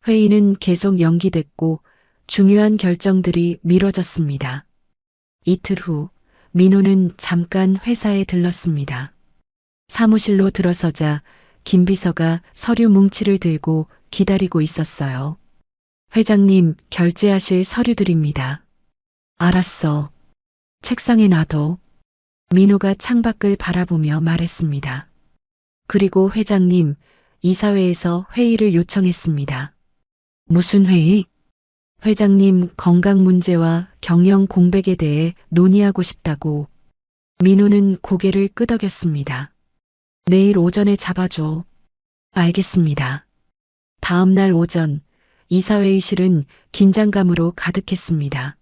회의는 계속 연기됐고 중요한 결정들이 미뤄졌습니다. 이틀 후 민호는 잠깐 회사에 들렀습니다. 사무실로 들어서자 김 비서가 서류 뭉치를 들고 기다리고 있었어요. 회장님, 결제하실 서류들입니다. 알았어. 책상에 놔둬. 민호가 창밖을 바라보며 말했습니다. 그리고 회장님, 이사회에서 회의를 요청했습니다. 무슨 회의? 회장님 건강 문제와 경영 공백에 대해 논의하고 싶다고. 민호는 고개를 끄덕였습니다. 내일 오전에 잡아줘. 알겠습니다. 다음 날 오전, 이사회의실은 긴장감으로 가득했습니다.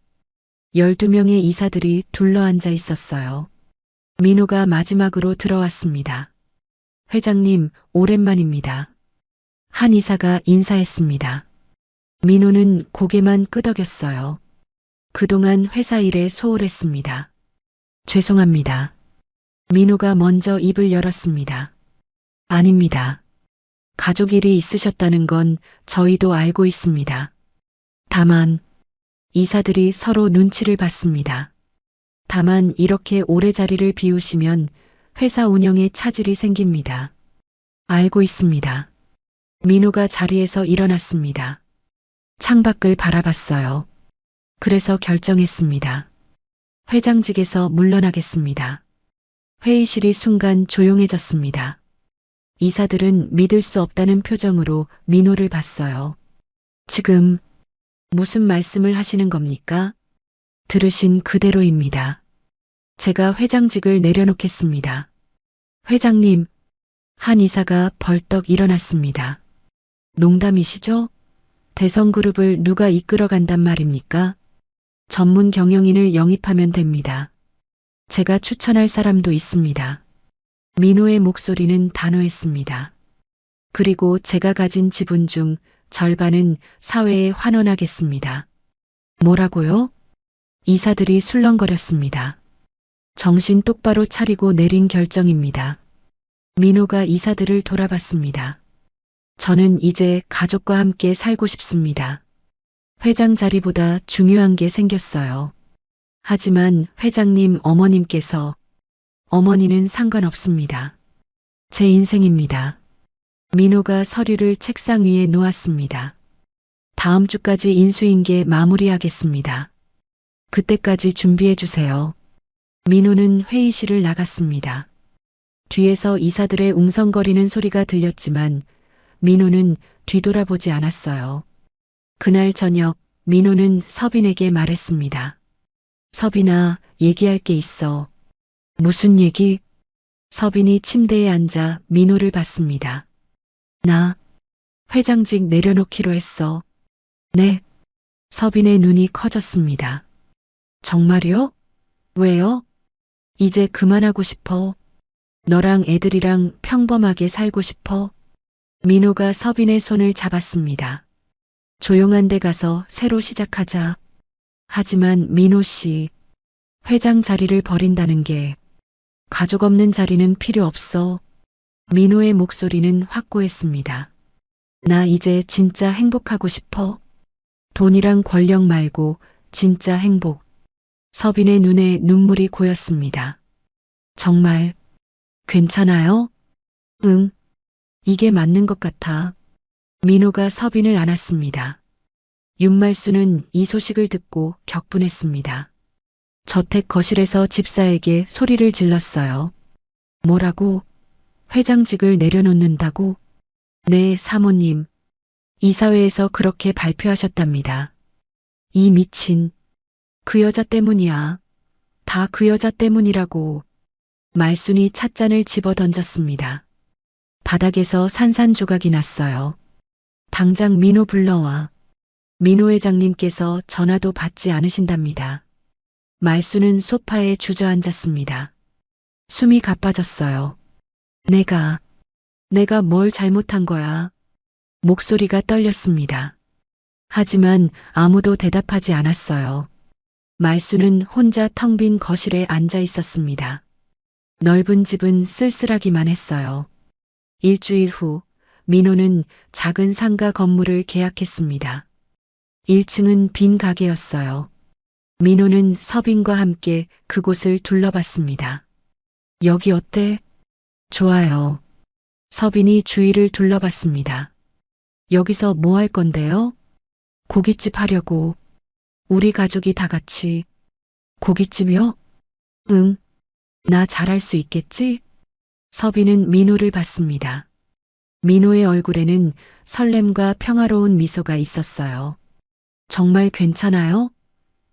12명의 이사들이 둘러앉아 있었어요. 민호가 마지막으로 들어왔습니다. 회장님, 오랜만입니다. 한 이사가 인사했습니다. 민호는 고개만 끄덕였어요. 그동안 회사 일에 소홀했습니다. 죄송합니다. 민호가 먼저 입을 열었습니다. 아닙니다. 가족 일이 있으셨다는 건 저희도 알고 있습니다. 다만 이사들이 서로 눈치를 봤습니다. 다만 이렇게 오래 자리를 비우시면 회사 운영에 차질이 생깁니다. 알고 있습니다. 민호가 자리에서 일어났습니다. 창밖을 바라봤어요. 그래서 결정했습니다. 회장직에서 물러나겠습니다. 회의실이 순간 조용해졌습니다. 이사들은 믿을 수 없다는 표정으로 민호를 봤어요. 지금 무슨 말씀을 하시는 겁니까? 들으신 그대로입니다. 제가 회장직을 내려놓겠습니다. 회장님, 한 이사가 벌떡 일어났습니다. 농담이시죠? 대성그룹을 누가 이끌어 간단 말입니까? 전문 경영인을 영입하면 됩니다. 제가 추천할 사람도 있습니다. 민호의 목소리는 단호했습니다. 그리고 제가 가진 지분 중 절반은 사회에 환원하겠습니다. 뭐라고요? 이사들이 술렁거렸습니다. 정신 똑바로 차리고 내린 결정입니다. 민호가 이사들을 돌아봤습니다. 저는 이제 가족과 함께 살고 싶습니다. 회장 자리보다 중요한 게 생겼어요. 하지만 회장님 어머님께서 어머니는 상관없습니다. 제 인생입니다. 민호가 서류를 책상 위에 놓았습니다. 다음 주까지 인수인계 마무리하겠습니다. 그때까지 준비해 주세요. 민호는 회의실을 나갔습니다. 뒤에서 이사들의 웅성거리는 소리가 들렸지만 민호는 뒤돌아보지 않았어요. 그날 저녁 민호는 서빈에게 말했습니다. 서빈아, 얘기할 게 있어. 무슨 얘기? 서빈이 침대에 앉아 민호를 봤습니다. 나 회장직 내려놓기로 했어. 네. 서빈의 눈이 커졌습니다. 정말요? 왜요? 이제 그만하고 싶어. 너랑 애들이랑 평범하게 살고 싶어. 민호가 서빈의 손을 잡았습니다. 조용한 데 가서 새로 시작하자. 하지만 민호 씨, 회장 자리를 버린다는 게 가족 없는 자리는 필요 없어. 민호의 목소리는 확고했습니다. 나 이제 진짜 행복하고 싶어. 돈이랑 권력 말고 진짜 행복. 서빈의 눈에 눈물이 고였습니다. 정말 괜찮아요? 응. 이게 맞는 것 같아. 민호가 서빈을 안았습니다. 윤말수는 이 소식을 듣고 격분했습니다. 저택 거실에서 집사에게 소리를 질렀어요. 뭐라고? 회장직을 내려놓는다고? 네, 사모님. 이사회에서 그렇게 발표하셨답니다. 이 미친. 그 여자 때문이야. 다 그 여자 때문이라고. 말순이 찻잔을 집어 던졌습니다. 바닥에서 산산조각이 났어요. 당장 민호 불러와. 민호 회장님께서 전화도 받지 않으신답니다. 말순은 소파에 주저앉았습니다. 숨이 가빠졌어요. 내가 뭘 잘못한 거야? 목소리가 떨렸습니다. 하지만 아무도 대답하지 않았어요. 말순은 혼자 텅 빈 거실에 앉아 있었습니다. 넓은 집은 쓸쓸하기만 했어요. 일주일 후 민호는 작은 상가 건물을 계약했습니다. 1층은 빈 가게였어요. 민호는 서빈과 함께 그곳을 둘러봤습니다. 여기 어때? 좋아요. 서빈이 주위를 둘러봤습니다. 여기서 뭐 할 건데요? 고깃집 하려고. 우리 가족이 다 같이. 고깃집이요? 응. 나 잘할 수 있겠지? 서빈은 민호를 봤습니다. 민호의 얼굴에는 설렘과 평화로운 미소가 있었어요. 정말 괜찮아요?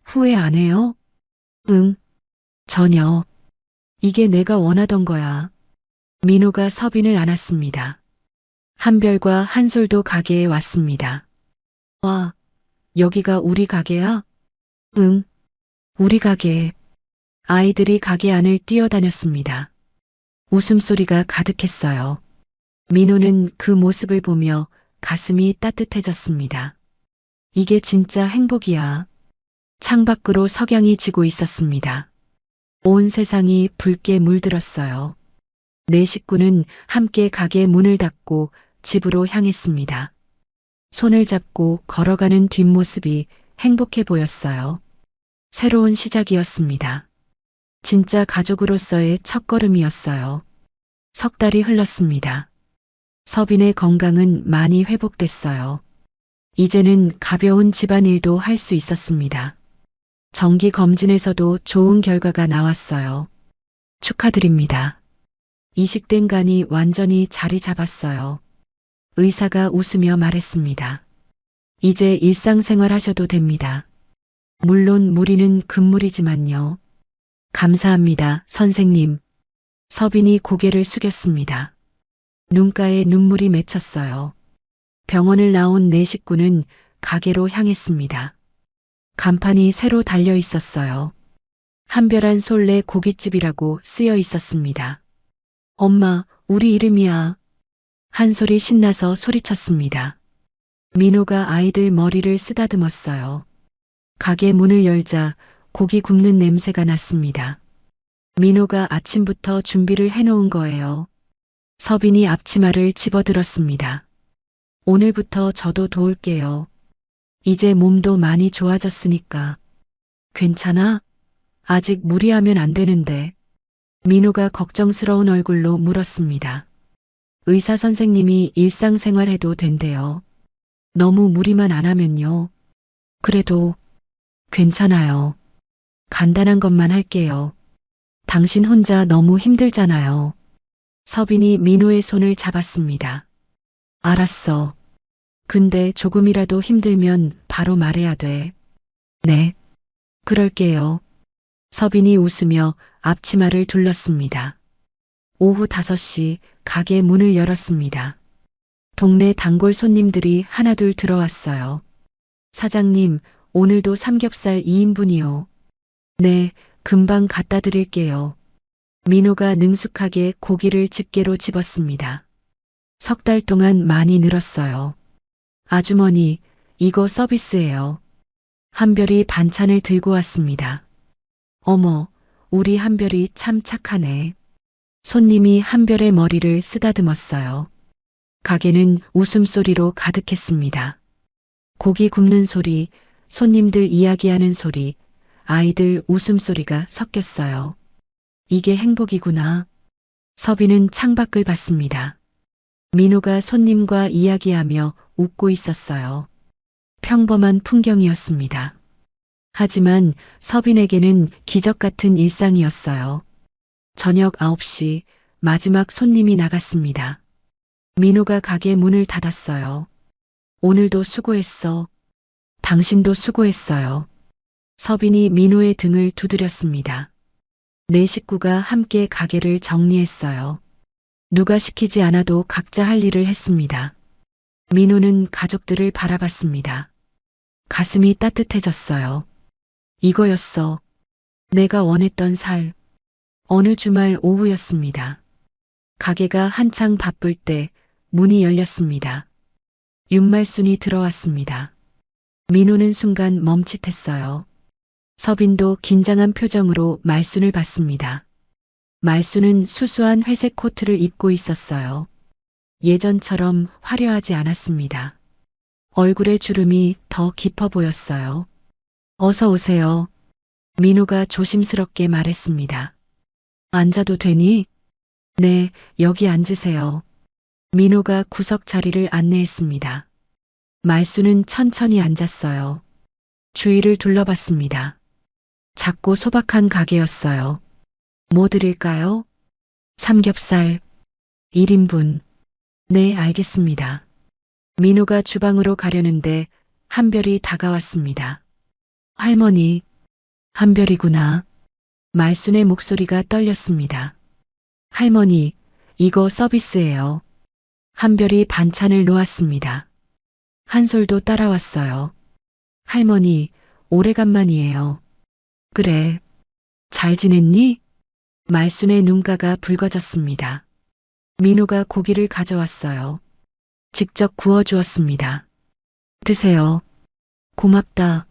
후회 안 해요? 응. 전혀. 이게 내가 원하던 거야. 민호가 서빈을 안았습니다. 한별과 한솔도 가게에 왔습니다. 와, 여기가 우리 가게야? 응. 우리 가게. 아이들이 가게 안을 뛰어다녔습니다. 웃음소리가 가득했어요. 민호는 그 모습을 보며 가슴이 따뜻해졌습니다. 이게 진짜 행복이야. 창밖으로 석양이 지고 있었습니다. 온 세상이 붉게 물들었어요. 네 식구는 함께 가게 문을 닫고 집으로 향했습니다. 손을 잡고 걸어가는 뒷모습이 행복해 보였어요. 새로운 시작이었습니다. 진짜 가족으로서의 첫걸음이었어요. 석 달이 흘렀습니다. 서빈의 건강은 많이 회복됐어요. 이제는 가벼운 집안일도 할 수 있었습니다. 정기 검진에서도 좋은 결과가 나왔어요. 축하드립니다. 이식된 간이 완전히 자리 잡았어요. 의사가 웃으며 말했습니다. 이제 일상생활 하셔도 됩니다. 물론 무리는 금물이지만요. 감사합니다, 선생님. 서빈이 고개를 숙였습니다. 눈가에 눈물이 맺혔어요. 병원을 나온 네 식구는 가게로 향했습니다. 간판이 새로 달려 있었어요. 한별한 솔레 고깃집이라고 쓰여 있었습니다. 엄마, 우리 이름이야. 한솔이 신나서 소리쳤습니다. 민호가 아이들 머리를 쓰다듬었어요. 가게 문을 열자 고기 굽는 냄새가 났습니다. 민호가 아침부터 준비를 해놓은 거예요. 서빈이 앞치마를 집어들었습니다. 오늘부터 저도 도울게요. 이제 몸도 많이 좋아졌으니까. 괜찮아? 아직 무리하면 안 되는데. 민호가 걱정스러운 얼굴로 물었습니다. 의사 선생님이 일상생활 해도 된대요. 너무 무리만 안 하면요. 그래도 괜찮아요. 간단한 것만 할게요. 당신 혼자 너무 힘들잖아요. 서빈이 민호의 손을 잡았습니다. 알았어. 근데 조금이라도 힘들면 바로 말해야 돼. 네. 그럴게요. 서빈이 웃으며 앞치마를 둘렀습니다. 오후 5시 가게 문을 열었습니다. 동네 단골 손님들이 하나둘 들어왔어요. 사장님, 오늘도 삼겹살 2인분이요. 네, 금방 갖다 드릴게요. 민호가 능숙하게 고기를 집게로 집었습니다. 석 달 동안 많이 늘었어요. 아주머니, 이거 서비스예요. 한별이 반찬을 들고 왔습니다. 어머, 우리 한별이 참 착하네. 손님이 한별의 머리를 쓰다듬었어요. 가게는 웃음소리로 가득했습니다. 고기 굽는 소리, 손님들 이야기하는 소리, 아이들 웃음소리가 섞였어요. 이게 행복이구나. 서빈은 창밖을 봤습니다. 민호가 손님과 이야기하며 웃고 있었어요. 평범한 풍경이었습니다. 하지만 서빈에게는 기적 같은 일상이었어요. 저녁 9시 마지막 손님이 나갔습니다. 민호가 가게 문을 닫았어요. 오늘도 수고했어. 당신도 수고했어요. 서빈이 민호의 등을 두드렸습니다. 네 식구가 함께 가게를 정리했어요. 누가 시키지 않아도 각자 할 일을 했습니다. 민호는 가족들을 바라봤습니다. 가슴이 따뜻해졌어요. 이거였어. 내가 원했던 살. 어느 주말 오후였습니다. 가게가 한창 바쁠 때 문이 열렸습니다. 윤말순이 들어왔습니다. 민호는 순간 멈칫했어요. 서빈도 긴장한 표정으로 말순을 봤습니다. 말순은 수수한 회색 코트를 입고 있었어요. 예전처럼 화려하지 않았습니다. 얼굴의 주름이 더 깊어 보였어요. 어서 오세요. 민호가 조심스럽게 말했습니다. 앉아도 되니? 네, 여기 앉으세요. 민호가 구석 자리를 안내했습니다. 말순은 천천히 앉았어요. 주위를 둘러봤습니다. 작고 소박한 가게였어요. 뭐 드릴까요? 삼겹살 1인분. 네, 알겠습니다. 민호가 주방으로 가려는데 한별이 다가왔습니다. 할머니, 한별이구나. 말순의 목소리가 떨렸습니다. 할머니, 이거 서비스예요. 한별이 반찬을 놓았습니다. 한솔도 따라왔어요. 할머니, 오래간만이에요. 그래. 잘 지냈니? 말순의 눈가가 붉어졌습니다. 민호가 고기를 가져왔어요. 직접 구워주었습니다. 드세요. 고맙다.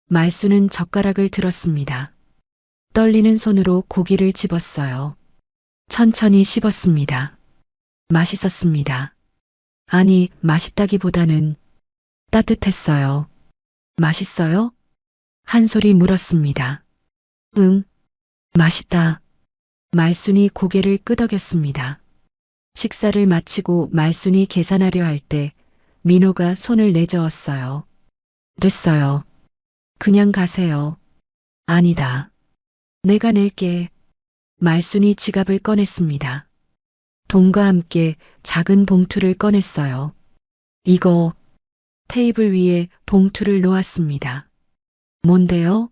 말순은 젓가락을 들었습니다. 떨리는 손으로 고기를 집었어요. 천천히 씹었습니다. 맛있었습니다. 아니, 맛있다기보다는 따뜻했어요. 맛있어요? 한솔이 물었습니다. 응, 맛있다. 말순이 고개를 끄덕였습니다. 식사를 마치고 말순이 계산하려 할 때 민호가 손을 내저었어요. 됐어요. 그냥 가세요. 아니다. 내가 낼게. 말순이 지갑을 꺼냈습니다. 돈과 함께 작은 봉투를 꺼냈어요. 이거 테이블 위에 봉투를 놓았습니다. 뭔데요?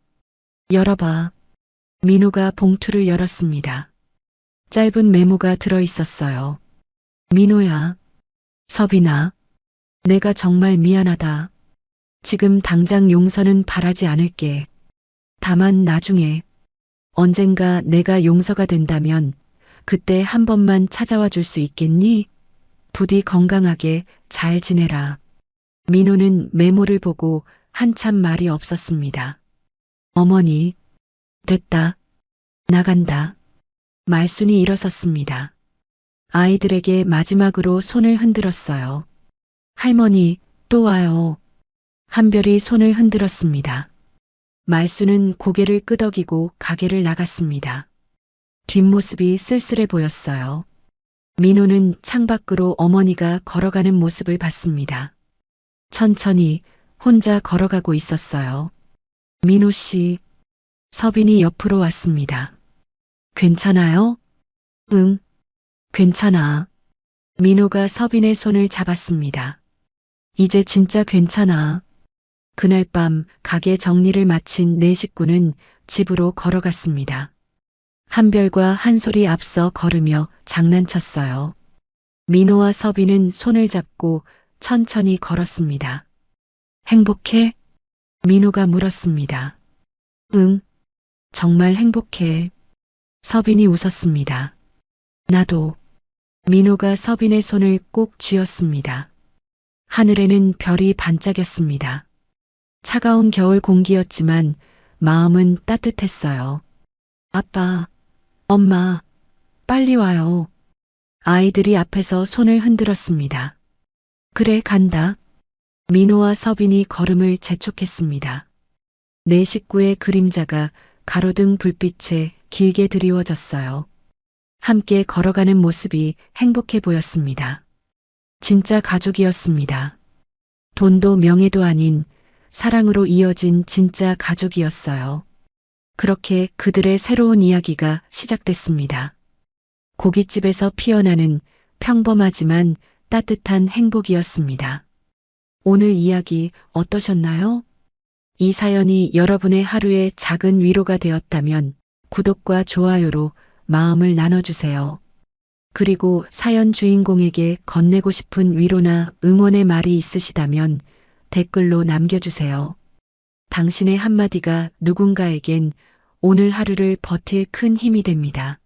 열어봐. 민호가 봉투를 열었습니다. 짧은 메모가 들어 있었어요. 민호야, 서빈아, 내가 정말 미안하다. 지금 당장 용서는 바라지 않을게. 다만 나중에 언젠가 내가 용서가 된다면 그때 한 번만 찾아와 줄 수 있겠니? 부디 건강하게 잘 지내라. 민호는 메모를 보고 한참 말이 없었습니다. 어머니, 됐다. 나간다. 말순이 일어섰습니다. 아이들에게 마지막으로 손을 흔들었어요. 할머니, 또 와요. 한별이 손을 흔들었습니다. 말순은 고개를 끄덕이고 가게를 나갔습니다. 뒷모습이 쓸쓸해 보였어요. 민호는 창밖으로 어머니가 걸어가는 모습을 봤습니다. 천천히 혼자 걸어가고 있었어요. 민호 씨, 서빈이 옆으로 왔습니다. 괜찮아요? 응, 괜찮아. 민호가 서빈의 손을 잡았습니다. 이제 진짜 괜찮아. 그날 밤 가게 정리를 마친 네 식구는 집으로 걸어갔습니다. 한별과 한솔이 앞서 걸으며 장난쳤어요. 민호와 서빈은 손을 잡고 천천히 걸었습니다. 행복해? 민호가 물었습니다. 응, 정말 행복해. 서빈이 웃었습니다. 나도. 민호가 서빈의 손을 꼭 쥐었습니다. 하늘에는 별이 반짝였습니다. 차가운 겨울 공기였지만 마음은 따뜻했어요. 아빠, 엄마, 빨리 와요. 아이들이 앞에서 손을 흔들었습니다. 그래, 간다. 민호와 서빈이 걸음을 재촉했습니다. 네 식구의 그림자가 가로등 불빛에 길게 드리워졌어요. 함께 걸어가는 모습이 행복해 보였습니다. 진짜 가족이었습니다. 돈도 명예도 아닌 사랑으로 이어진 진짜 가족이었어요. 그렇게 그들의 새로운 이야기가 시작됐습니다. 고깃집에서 피어나는 평범하지만 따뜻한 행복이었습니다. 오늘 이야기 어떠셨나요? 이 사연이 여러분의 하루에 작은 위로가 되었다면 구독과 좋아요로 마음을 나눠주세요. 그리고 사연 주인공에게 건네고 싶은 위로나 응원의 말이 있으시다면 댓글로 남겨주세요. 당신의 한마디가 누군가에겐 오늘 하루를 버틸 큰 힘이 됩니다.